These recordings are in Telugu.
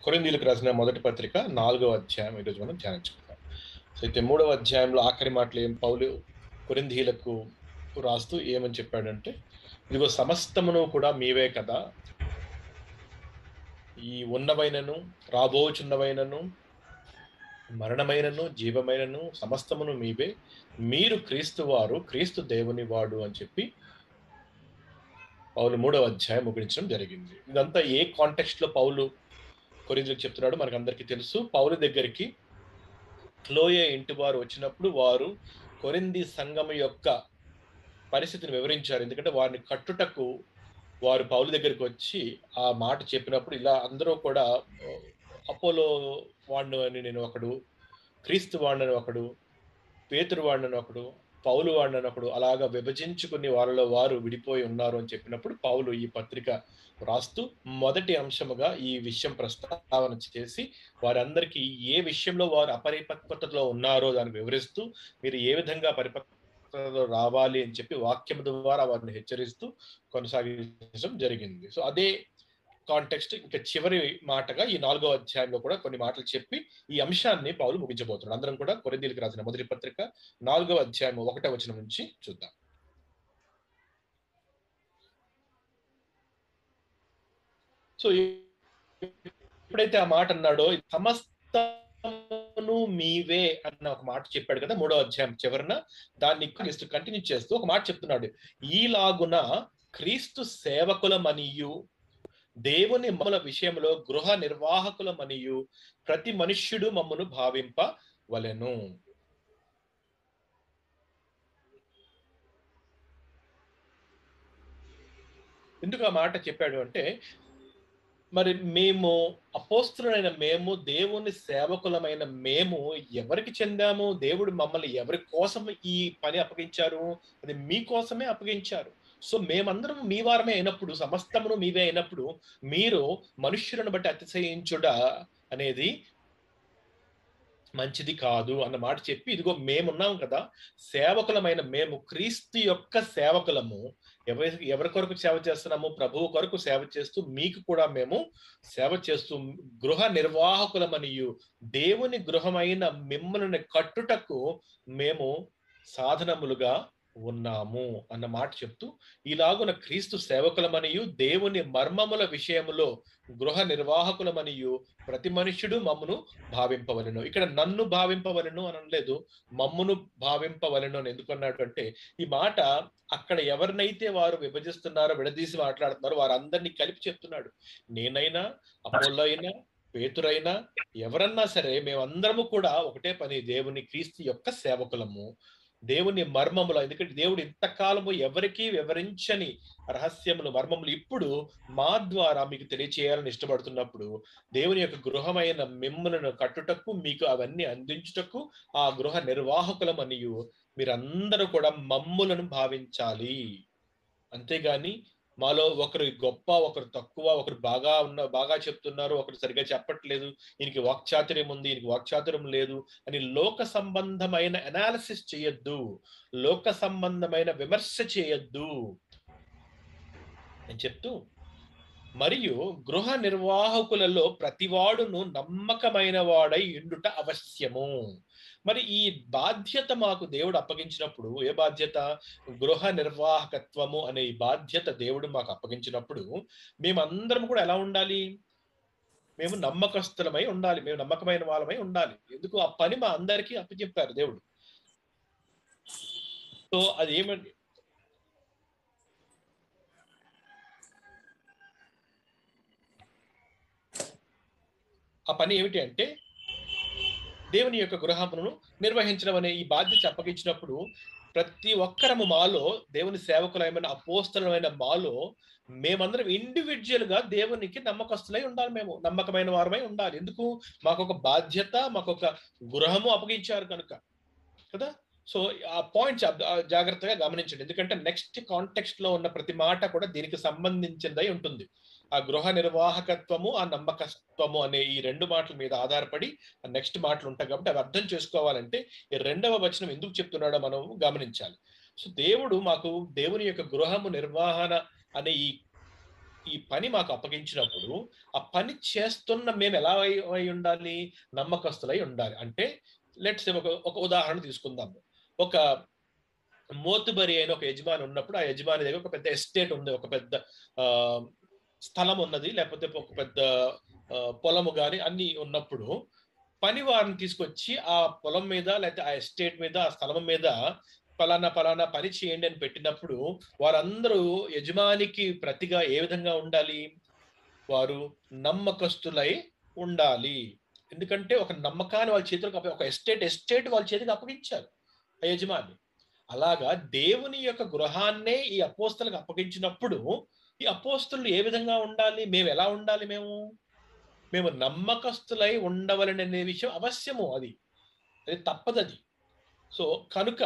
కొరింథీయులకు రాసిన మొదటి పత్రిక 4వ అధ్యాయం ఈరోజు మనం ధ్యానించుకుందాం. సో అయితే 3వ అధ్యాయంలో ఆఖరి మాటలు పౌలు కొరింథీయులకు రాస్తూ ఏమని చెప్పాడంటే, ఇదిగో సమస్తమును కూడా మీవే కదా, ఈ ఉన్నవైనను రాబోచున్నవైనను మరణమైనను జీవమైనను సమస్తమును మీవే, మీరు క్రీస్తు వారు, క్రీస్తు దేవుని వాడు అని చెప్పి పౌలు 3వ అధ్యాయం ముగించడం జరిగింది. ఇదంతా ఏ కాంటెక్స్ట్ లో పౌలు కొరింథీయులకు చెప్తున్నాడు మనకు అందరికీ తెలుసు. పౌలు దగ్గరికి క్లోయే ఇంటి వారు వచ్చినప్పుడు వారు కొరింథీ సంఘం యొక్క పరిస్థితిని వివరించారు. ఎందుకంటే వారిని కట్టుటకు వారు పౌలు దగ్గరికి వచ్చి ఆ మాట చెప్పినప్పుడు ఇలా అందరూ కూడా అపోలో వాడిని అని నేను ఒకడు, క్రీస్తు వాడిని ఒకడు, పేతురు వాడిని ఒకడు, పౌలు వాడిని ఒకడు, అలాగా విభజించుకుని వారిలో వారు విడిపోయి ఉన్నారు అని చెప్పినప్పుడు పౌలు ఈ పత్రిక రాస్తూ మొదటి అంశముగా ఈ విషయం ప్రస్తావన చేసి వారందరికీ ఏ విషయంలో వారు అపరిపక్వతలో ఉన్నారో దాన్ని వివరిస్తూ మీరు ఏ విధంగా పరిపక్వతలో రావాలి అని చెప్పి వాక్యం ద్వారా వారిని హెచ్చరిస్తూ కొనసాగించడం జరిగింది. సో అదే కాంటెక్స్ట్ ఇంకా చివరి మాటగా ఈ 4వ అధ్యాయంలో కూడా కొన్ని మాటలు చెప్పి ఈ అంశాన్ని పౌలు ముగించబోతున్నాడు. అందరం కూడా కొరింథీయులకు రాసిన మొదటి పత్రిక 4వ అధ్యాయం 1వ వచనం నుంచి చూద్దాం. సో ఎప్పుడైతే ఆ మాట అన్నాడో సమస్తమును మీవే అన్న ఒక మాట చెప్పాడు కదా 3వ అధ్యాయం చివరన, దాన్ని కంటిన్యూ చేస్తూ ఒక మాట చెప్తున్నాడు. ఈలాగున క్రీస్తు సేవకులమనియు దేవుని మమ్మల విషయంలో గృహ నిర్వాహకులమనియు ప్రతి మనుష్యుడు మమ్మను భావింపవలెను. ఎందుకు ఆ మాట చెప్పాడు అంటే, మరి మేము అపోస్తులైన మేము, దేవుని సేవకులమైన మేము ఎవరికి చెందాము? దేవుడు మమ్మల్ని ఎవరి కోసం ఈ పని అప్పగించారు? అది మీకోసమే అప్పగించారు. సో మేమందరం మీ వారమే అయినప్పుడు, సమస్తమును మీవే అయినప్పుడు మీరు మనుష్యులను బట్టి అతిశయించుట అనేది మంచిది కాదు అన్న మాట చెప్పి, ఇదిగో మేమున్నాం కదా, సేవకులమైన మేము క్రీస్తు యొక్క సేవకులము. ఎవరి కొరకు సేవ చేస్తున్నాము? ప్రభువు కొరకు సేవ చేస్తూ మీకు కూడా మేము సేవ చేస్తూ గృహ నిర్వాహకులమనియు దేవుని గృహమైన మిమ్మల్ని కట్టుటకు మేము సాధనములుగా ఉన్నాము అన్న మాట చెప్తూ, ఇలాగున క్రీస్తు సేవకులమనియు దేవుని మర్మముల విషయములో గృహ నిర్వాహకులమనియు ప్రతి మనుష్యుడు మమ్మును భావింపవలెను. ఇక్కడ నన్ను భావింపవలెను అని అనలేదు, మమ్మును భావింపవలెను అని ఎందుకన్నాడు అంటే, ఈ మాట అక్కడ ఎవరినైతే వారు విభజిస్తున్నారో, విడదీసి మాట్లాడుతున్నారో వారందరినీ కలిపి చెప్తున్నాడు. నేనైనా, అపోల్లో అయినా, పేతురైనా, ఎవరన్నా సరే మేమందరము కూడా ఒకటే పని, దేవుని క్రీస్తు యొక్క సేవకులము, దేవుని మర్మములు. ఎందుకంటే దేవుడు ఇంతకాలము ఎవరికీ వివరించని రహస్యములు, మర్మములు ఇప్పుడు మా ద్వారా మీకు తెలియచేయాలని ఇష్టపడుతున్నప్పుడు, దేవుని యొక్క గృహమైన మిమ్మలను కట్టుటకు, మీకు అవన్నీ అందించుటకు ఆ గృహ నిర్వాహకులమనియు మీరందరూ కూడా మమ్ములను భావించాలి. అంతేగాని మాలో ఒకరు గొప్ప, ఒకరు తక్కువ, ఒకరు బాగా చెప్తున్నారు, ఒకరు సరిగా చెప్పట్లేదు, ఈయనకి వాక్చాతుర్యం ఉంది, ఈయనకి వాక్చాతుర్యం లేదు అని లోక సంబంధమైన అనాలిసిస్ చేయొద్దు, లోక సంబంధమైన విమర్శ చేయొద్దు అని చెప్తూ, మరియు గృహ నిర్వాహకులలో ప్రతివాడును నమ్మకమైన వాడై ఉండుట అవశ్యము. మరి ఈ బాధ్యత మాకు దేవుడు అప్పగించినప్పుడు, ఏ బాధ్యత? గృహ నిర్వాహకత్వము అనే ఈ బాధ్యత దేవుడు మాకు అప్పగించినప్పుడు మేమందరం కూడా ఎలా ఉండాలి? మేము నమ్మకస్తులమై ఉండాలి, మేము నమ్మకమైన వాళ్ళమై ఉండాలి. ఎందుకు? ఆ పని మా అందరికీ అప్పచెప్పారు దేవుడు. సో అది ఏమండి, ఆ పని ఏమిటి అంటే దేవుని యొక్క గృహమును నిర్వహించడం అనే ఈ బాధ్యత అప్పగించినప్పుడు ప్రతి ఒక్కరము మాలో, దేవుని సేవకులమైన అపోస్తలమైన మాలో మేమందరం ఇండివిజువల్ గా దేవునికి నమ్మకస్తులై ఉండాలి, మేము నమ్మకమైన వారమై ఉండాలి. ఎందుకు? మాకు ఒక బాధ్యత, మాకు ఒక గృహము అప్పగించారు కనుక కదా. సో ఆ పాయింట్స్ జాగ్రత్తగా గమనించండి, ఎందుకంటే నెక్స్ట్ కాంటెక్స్ట్ లో ఉన్న ప్రతి మాట కూడా దీనికి సంబంధించిందై ఉంటుంది. ఆ గృహ నిర్వాహకత్వము, ఆ నమ్మకత్వము అనే ఈ రెండు మాటల మీద ఆధారపడి నెక్స్ట్ మాటలు ఉంటాయి. కాబట్టి అవి అర్థం చేసుకోవాలంటే ఈ 2వ వచనం ఎందుకు చెప్తున్నాడో మనం గమనించాలి. సో దేవుడు మాకు దేవుని యొక్క గృహము నిర్వహణ అనే ఈ ఈ పని మాకు అప్పగించినప్పుడు ఆ పని చేస్తున్న మేము ఎలా అయి ఉండాలి? నమ్మకస్తులై ఉండాలి. అంటే లెట్స్ సే ఒక ఉదాహరణ తీసుకుందాం. ఒక మోతుబరి అయిన ఒక యజమాని ఉన్నప్పుడు, ఆ యజమాని దగ్గర ఒక పెద్ద ఎస్టేట్ ఉంది. ఒక పెద్ద ఆహ్, స్థలం ఉన్నది. లేకపోతే ఒక పెద్ద పొలము గాని అన్నీ ఉన్నప్పుడు, పని వారిని తీసుకొచ్చి ఆ పొలం మీద లేకపోతే ఆ ఎస్టేట్ మీద, ఆ స్థలం మీద పలానా, పలానా పని చేయండి అని పెట్టినప్పుడు, వారందరూ యజమానికి ప్రతిగా ఏ విధంగా ఉండాలి? వారు నమ్మకస్తులై ఉండాలి. ఎందుకంటే ఒక నమ్మకాన్ని వాళ్ళ చేతులకు ఒక ఎస్టేట్ వాళ్ళ చేతికి అప్పగించారు ఆ యజమాని. అలాగా దేవుని యొక్క గృహాన్నే ఈ అపోస్తలకు అప్పగించినప్పుడు, ఈ అపోస్తలులు ఏ విధంగా ఉండాలి? మేమెలా ఉండాలి మేము? మేము నమ్మకస్తులై ఉండవలెననే విషయం అవశ్యము అది. అది తప్పదది. సో, కనుక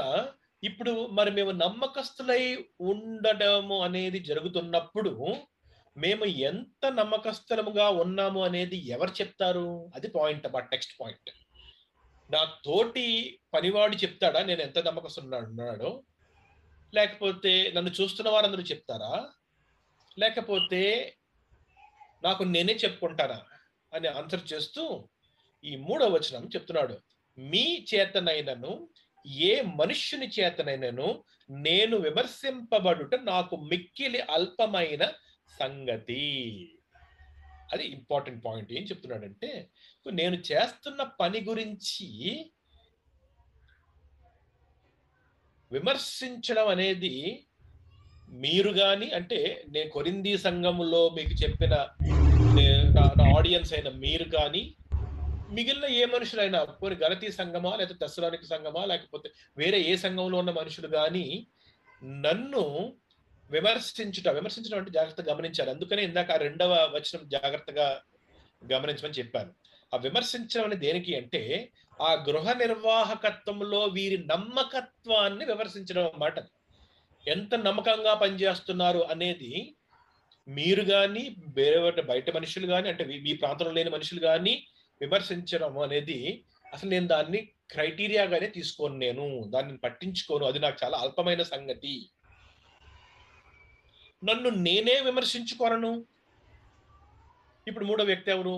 ఇప్పుడు మరి మేము నమ్మకస్తులై ఉండడము అనేది జరుగుతున్నప్పుడు, మేము ఎంత నమ్మకస్తులముగా ఉన్నాము అనేది ఎవరు చెప్తారు? అది పాయింట్ నెక్స్ట్ పాయింట్. నా తోటి పనివాడు చెప్తాడా నేనెంత నమ్మకస్తుడున్నాడో? లేకపోతే నన్ను చూస్తున్న వారందరూ చెప్తారా? లేకపోతే నాకు నేనే చెప్పుకుంటానా? అని ఆన్సర్ చేస్తూ ఈ మూడో వచనం చెప్తున్నాడు. మీ చేతనైనను ఏ మనుష్యుని చేతనైనను నేను విమర్శింపబడుట నాకు మిక్కిలి అల్పమైన సంగతి. అది ఇంపార్టెంట్ పాయింట్. ఏం చెప్తున్నాడంటే, నేను చేస్తున్న పని గురించి విమర్శించడం అనేది మీరు గాని అంటే నేను కొరింథీ సంఘములో మీకు చెప్పిన నా ఆడియన్స్ అయిన మీరు గాని, మిగిలిన ఏ మనుషులైనా పోనీ గలతీ సంఘమా, లేకపోతే తెస్సలోనిక సంఘమా, లేకపోతే వేరే ఏ సంఘంలో ఉన్న మనుషులు గాని నన్ను విమర్శించడం అంటే జాగ్రత్తగా గమనించాలి. అందుకనే ఇందాక ఆ రెండవ వచనం జాగ్రత్తగా గమనించమని చెప్పాను. ఆ విమర్శించడం అనేది దేనికి అంటే, ఆ గృహ నిర్వాహకత్వంలో వీరి నమ్మకత్వాన్ని విమర్శించడం అన్నమాట. ఎంత నమ్మకంగా పనిచేస్తున్నారు అనేది మీరు గాని, బయట మనుషులు గాని, అంటే మీ ప్రాంతంలో లేని మనుషులు గాని విమర్శించడం అనేది అసలు నేను దాన్ని క్రైటీరియాగానే తీసుకోను నేను. దాన్ని పట్టించుకోను. అది నాకు చాలా అల్పమైన సంగతి. నన్ను నేనే విమర్శించుకొనను. ఇప్పుడు మూడో వ్యక్తి ఎవరు?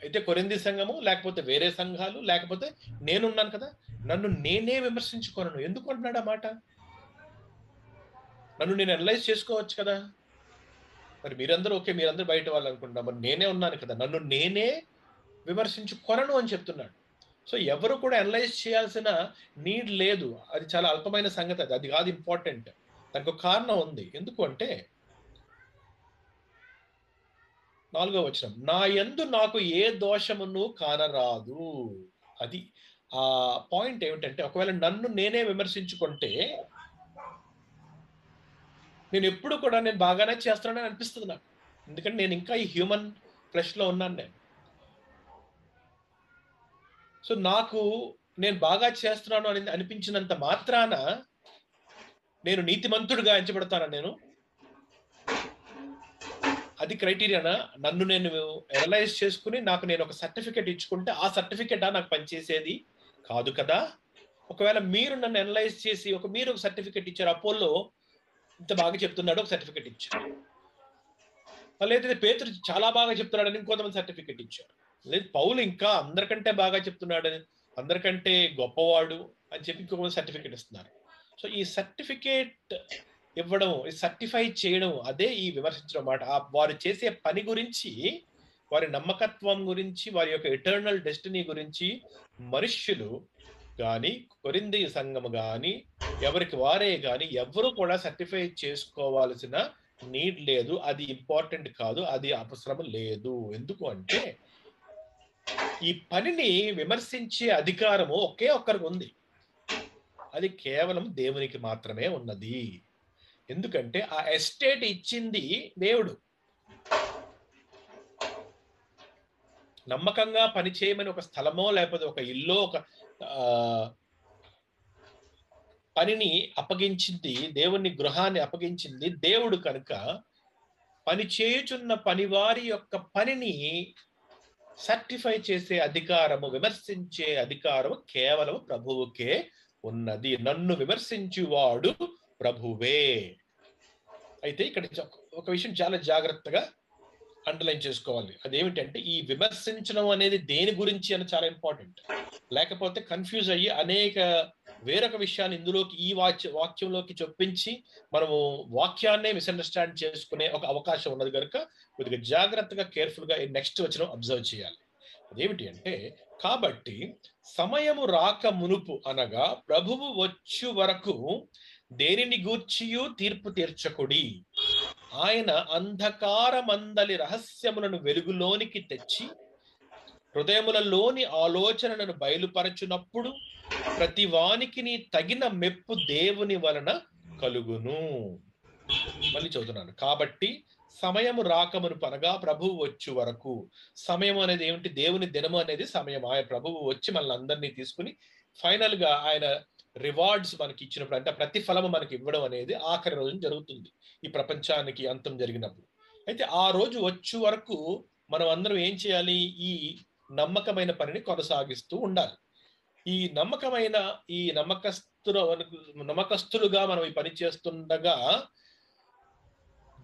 అయితే కొరింథీ సంఘము, లేకపోతే వేరే సంఘాలు, లేకపోతే నేనున్నాను కదా! నన్ను నేనే విమర్శించుకొనను. ఎందుకు అంటున్నాడు ఆ మాట? నన్ను నేను అనలైజ్ చేసుకోవచ్చు కదా! మరి మీరందరూ ఓకే. మీరందరూ బయట వాళ్ళనుకుంటున్నా. మరి నేనే ఉన్నాను కదా! నన్ను నేనే విమర్శించుకొనను అని చెప్తున్నాడు. సో, ఎవరు కూడా అనలైజ్ చేయాల్సిన నీడ్ లేదు. అది చాలా అల్పమైన సంగతి అది. అది కాదు ఇంపార్టెంట్. దానికొక కారణం ఉంది. ఎందుకు అంటే 4 వచనం. నా యందు నాకు ఏ దోషమును కానరాదు. అది పాయింట్ ఏమిటంటే ఒకవేళ నన్ను నేనే విమర్శించుకుంటే నేనెప్పుడు కూడా నేను బాగానే చేస్తున్నానని అనిపిస్తది నాకు. ఎందుకంటే నేను ఇంకా ఈ హ్యూమన్ ఫ్లెష్‌లో ఉన్నాను నేను. సో, నాకు నేను బాగా చేస్తున్నాను అని అనిపించినంత మాత్రాన నేను నీతిమంతుడిగా ఎంచబడతానా నేను? అది క్రైటీరియానా? నన్ను నేను అనలైజ్ చేసుకొని నాకు నేను ఒక సర్టిఫికేట్ ఇచ్చుకుంటే ఆ సర్టిఫికేటా నాకు పనిచేసేది? కాదు కదా! ఒకవేళ మీరు నన్ను అనలైజ్ చేసి మీరు ఒక సర్టిఫికేట్ ఇచ్చారు. అపోల్లో ఇంత బాగా చెప్తున్నాడు ఒక సర్టిఫికేట్ ఇచ్చారు. లేకపోతే పేతురు చాలా బాగా చెప్తున్నాడని ఇంకొంతమంది సర్టిఫికేట్ ఇచ్చారు. లేదు పౌలు ఇంకా అందరికంటే బాగా చెప్తున్నాడని, అందరికంటే గొప్పవాడు అని చెప్పి ఇంకొక సర్టిఫికేట్ ఇస్తున్నారు. సో, ఈ సర్టిఫికేట్ ఇవ్వడం, సర్టిఫై చేయడం అదే ఈ విమర్శించడం మాట. వారు చేసే పని గురించి, వారి నమ్మకత్వం గురించి, వారి యొక్క ఎటర్నల్ డెస్టినీ గురించి మనుష్యులు గాని, కొరింథీ సంఘము గాని, ఎవరికి వారే గాని ఎవ్వరు కూడా సర్టిఫై చేసుకోవాల్సిన నీడ్ లేదు. అది ఇంపార్టెంట్ కాదు. అది అవసరం లేదు. ఎందుకు అంటే, ఈ పనిని విమర్శించే అధికారము ఒకే ఒక్కరికి ఉంది. అది కేవలం దేవునికి మాత్రమే ఉన్నది. ఎందుకంటే ఆ ఎస్టేట్ ఇచ్చింది దేవుడు. నమ్మకంగా పని చేయమని ఒక స్థలమో, లేకపోతే ఒక ఇల్లో, ఒక పనిని అప్పగించింది, దేవుని గృహాన్ని అప్పగించింది దేవుడు కనుక, పని చేయుచున్న పనివారి యొక్క పనిని సర్టిఫై చేసే అధికారము, విమర్శించే అధికారము కేవలం ప్రభువుకే ఉన్నది. నన్ను విమర్శించువాడు ప్రభువే. అయితే ఇక్కడ ఒక విషయం చాలా జాగ్రత్తగా అండర్లైన్ చేసుకోవాలి. అదేమిటంటే ఈ విమర్శించడం అనేది దేని గురించి అని చాలా ఇంపార్టెంట్. లేకపోతే కన్ఫ్యూజ్ అయ్యి అనేక వేరొక విషయాన్ని ఇందులోకి ఈ వాక్యంలోకి చొప్పించి మనము వాక్యాన్నే మిస్అండర్స్టాండ్ చేసుకునే ఒక అవకాశం ఉన్నది కనుక కొద్దిగా జాగ్రత్తగా కేర్ఫుల్ గా నెక్స్ట్ వచనం అబ్జర్వ్ చేయాలి. అదేమిటి అంటే, కాబట్టి సమయము రాక మునుపు అనగా ప్రభువు వచ్చు వరకు దేనిని గూర్చియు తీర్పు తీర్చకుడి. ఆయన అంధకారమందలి రహస్యములను వెలుగులోనికి తెచ్చి హృదయములలోని ఆలోచనలను బయలుపరచునప్పుడు ప్రతి వానికి తగిన మెప్పు దేవుని వలన కలుగును. మళ్ళీ చదువుతున్నాను. కాబట్టి సమయము రాకమునుపు అనగా ప్రభువు వచ్చు వరకు. సమయం అనేది ఏమిటి? దేవుని దినము అనేది సమయం. ఆయన ప్రభువు వచ్చి మనల్ని అందరినీ తీసుకుని ఫైనల్ గా ఆయన రివార్డ్స్ మనకి ఇచ్చినప్పుడు, అంటే ప్రతిఫలము మనకి ఇవ్వడం అనేది ఆఖరి రోజున జరుగుతుంది ఈ ప్రపంచానికి అంతం జరిగినప్పుడు. అయితే ఆ రోజు వచ్చు వరకు మనం అందరం ఏం చేయాలి? ఈ నమ్మకమైన పనిని కొనసాగిస్తూ ఉండాలి. ఈ నమ్మకస్తులుగా మనం ఈ పని చేస్తుండగా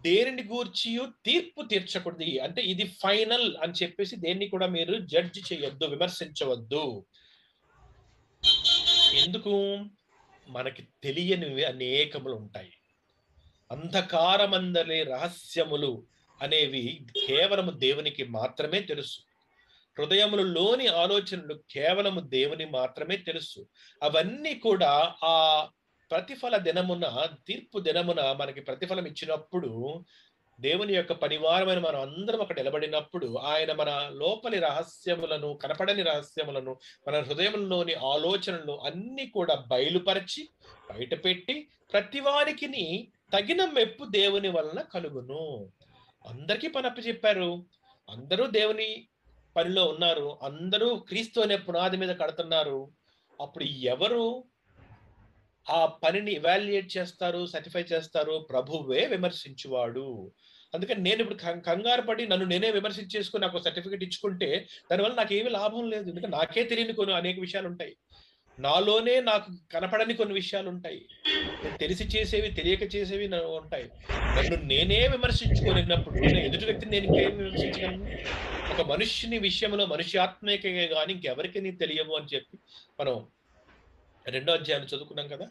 దేనిని గూర్చియు తీర్పు తీర్చకూడదు. అంటే ఇది ఫైనల్ అని చెప్పేసి దేన్ని కూడా మీరు జడ్జ్ చేయొద్దు, విమర్శించవద్దు. ఎందుకు? మనకి తెలియనివి అనేకములు ఉంటాయి. అంధకారమందలి రహస్యములు అనేవి కేవలము దేవునికి మాత్రమే తెలుసు. హృదయములలోని ఆలోచనలు కేవలము దేవుని మాత్రమే తెలుసు. అవన్నీ కూడా ఆ ప్రతిఫల దినమున, తీర్పు దినమున మనకి ప్రతిఫలం ఇచ్చినప్పుడు, దేవుని యొక్క పరివారమైన మనం అందరం అక్కడ నిలబడినప్పుడు ఆయన మన లోపలి రహస్యములను, కనపడని రహస్యములను, మన హృదయంలోని ఆలోచనలను అన్ని కూడా బయలుపరిచి బయటపెట్టి ప్రతివానికి తగిన మెప్పు దేవుని వలన కలుగును. అందరికీ పని అప్పచెప్పారు. అందరూ దేవుని పనిలో ఉన్నారు. అందరూ క్రీస్తు అనే పునాది మీద కడుతున్నారు. అప్పుడు ఎవరు ఆ పనిని ఇవాల్యుయేట్ చేస్తారు, సర్టిఫై చేస్తారు? ప్రభువే విమర్శించువాడు. అందుకని నేను ఇప్పుడు కంగారు పడి నన్ను నేనే విమర్శించేసుకుని నాకు సర్టిఫికేట్ ఇచ్చుకుంటే దానివల్ల నాకేమీ లాభం లేదు. ఎందుకంటే నాకే తెలియని కొన్ని అనేక విషయాలు ఉంటాయి. నాలోనే నాకు కనపడని కొన్ని విషయాలు ఉంటాయి. తెలిసి చేసేవి, తెలియక చేసేవి ఉంటాయి. నన్ను నేనే విమర్శించుకోలేనప్పుడు ఎదుటి వ్యక్తిని నేను ఇంకేం విమర్శించగలను? ఒక మనుష్యుని విషయంలో మనుష్యాత్మకే కానీ ఇంకెవరికి తెలియవు అని చెప్పి మనం 2వ అధ్యాయం చదువుకున్నాం కదా.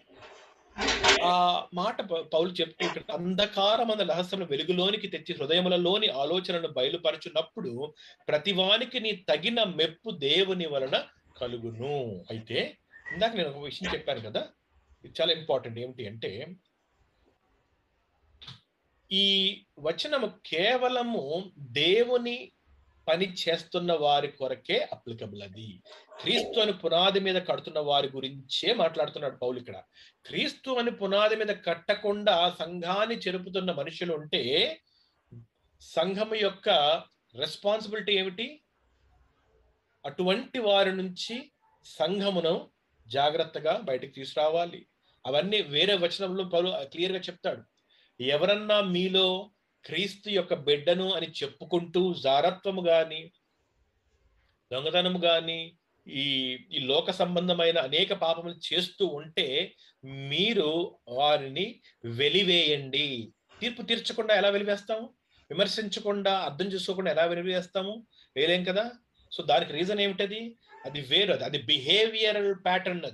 ఆ మాట పౌలు చెప్తూ ఇక్కడ అంధకారమైన రహస్యం వెలుగులోనికి తెచ్చి హృదయములలోని ఆలోచనలను బయలుపరచున్నప్పుడు ప్రతివానికి తగిన మెప్పు దేవుని వలన కలుగును. అయితే ఇందాక నేను ఒక విషయం చెప్పాను కదా, ఇది చాలా ఇంపార్టెంట్. ఏమిటి అంటే, ఈ వచనము కేవలము దేవుని పని చేస్తున్న వారి కొరకే అప్లికబుల్. అది క్రీస్తు అని పునాది మీద కడుతున్న వారి గురించే మాట్లాడుతున్నాడు పౌలు ఇక్కడ. క్రీస్తు అని పునాది మీద కట్టకుండా సంఘాన్ని చెరుపుతున్న మనుషులు ఉంటే సంఘం యొక్క రెస్పాన్సిబిలిటీ ఏమిటి? అటువంటి వారి నుంచి సంఘమును జాగ్రత్తగా బయటకు తీసుకురావాలి. అవన్నీ వేరే వచనంలో పౌలు క్లియర్ గా చెప్తాడు. ఎవరన్నా మీలో క్రీస్తు యొక్క బిడ్డను అని చెప్పుకుంటూ జారత్వము గాని, దొంగతనము గాని, ఈ లోక సంబంధమైన అనేక పాపములు చేస్తూ ఉంటే మీరు వారిని వెలివేయండి. తీర్పు తీర్చకుండా ఎలా వెలివేస్తాము? విమర్శించకుండా, అర్థం చేసుకోకుండా ఎలా వెలివేస్తాము? వేయలేం కదా. సో దానికి రీజన్ ఏమిటది? అది వేరు. అది బిహేవియరల్ ప్యాటర్న్.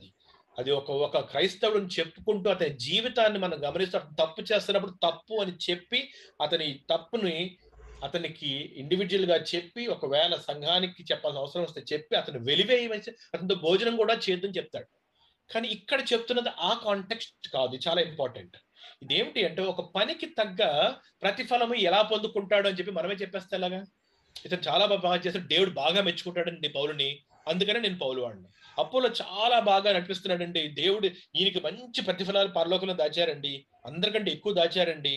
అది ఒక క్రైస్తవుడిని చెప్పుకుంటూ అతని జీవితాన్ని మనం గమనిస్తూ తప్పు చేస్తున్నప్పుడు తప్పు అని చెప్పి అతని తప్పుని అతనికి ఇండివిజువల్ గా చెప్పి, ఒకవేళ సంఘానికి చెప్పాల్సిన అవసరం వస్తే చెప్పి అతను వెలివేయమని, అతనితో భోజనం కూడా చేద్దని చెప్తాడు. కానీ ఇక్కడ చెప్తున్నది ఆ కాంటెక్స్ట్ కాదు. చాలా ఇంపార్టెంట్. ఇదేమిటి అంటే, ఒక పనికి తగ్గ ప్రతిఫలము ఎలా పొందుకుంటాడు అని చెప్పి మనమే చెప్పేస్తే ఎలాగా? ఇతను చాలా బాగా చేస్తాడు, దేవుడు బాగా మెచ్చుకుంటాడండి పౌలుని, అందుకనే నేను పౌలు వాడిని. అపోలో చాలా బాగా నడిపిస్తున్నాడండి, దేవుడు ఈయనకి మంచి ప్రతిఫలాలు పరలోకంలో దాచారండి, అందరికంటే ఎక్కువ దాచారండి,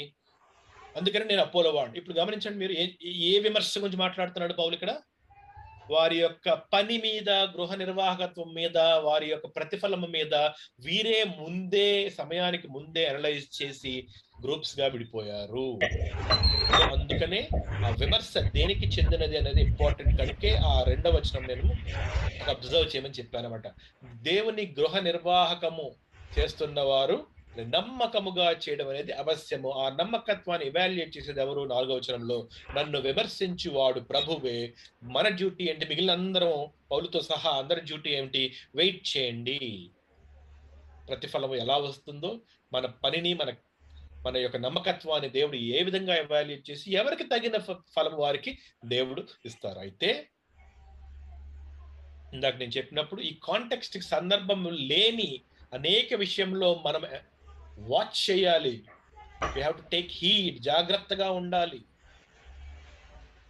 అందుకని నేను అపోలో వాడిని. ఇప్పుడు గమనించండి, మీరు ఏ విమర్శ గురించి మాట్లాడుతున్నాడు పౌలు ఇక్కడ? వారి యొక్క పని మీద, గృహ నిర్వాహకత్వం మీద, వారి యొక్క ప్రతిఫలం మీద వీరే సమయానికి ముందే అనలైజ్ చేసి గ్రూప్స్ గా విడిపోయారు. అందుకనే ఆ విమర్శ దేనికి చెందినది అనేది ఇంపార్టెంట్. కనుకే ఆ 2వ వచనం నేను అబ్జర్వ్ చేయమని చెప్పానమాట. దేవుని గృహ నిర్వాహకము చేస్తున్న వారు నమ్మకముగా చేయడం అనేది అవశ్యము. ఆ నమ్మకత్వాన్ని ఎవాల్యుయేట్ చేసేది ఎవరు? 4వ వచనంలో నన్ను విమర్శించువాడు ప్రభువే. మన డ్యూటీ ఏంటి? మిగిలిన అందరం పౌలుతో సహా అందరి డ్యూటీ ఏమిటి? వెయిట్ చేయండి. ప్రతిఫలం ఎలా వస్తుందో మన పనిని మన యొక్క నమ్మకత్వాన్ని దేవుడు ఏ విధంగా ఎవాల్యుయేట్ చేసి ఎవరికి తగిన ఫలం వారికి దేవుడు ఇస్తారు. అయితే ఇందాక నేను చెప్పినప్పుడు ఈ కాంటెక్స్ట్ సందర్భం లేని అనేక విషయంలో మనం వాచ్ చేయాలి. we have to take heed, జాగ్రత్తగా ఉండాలి.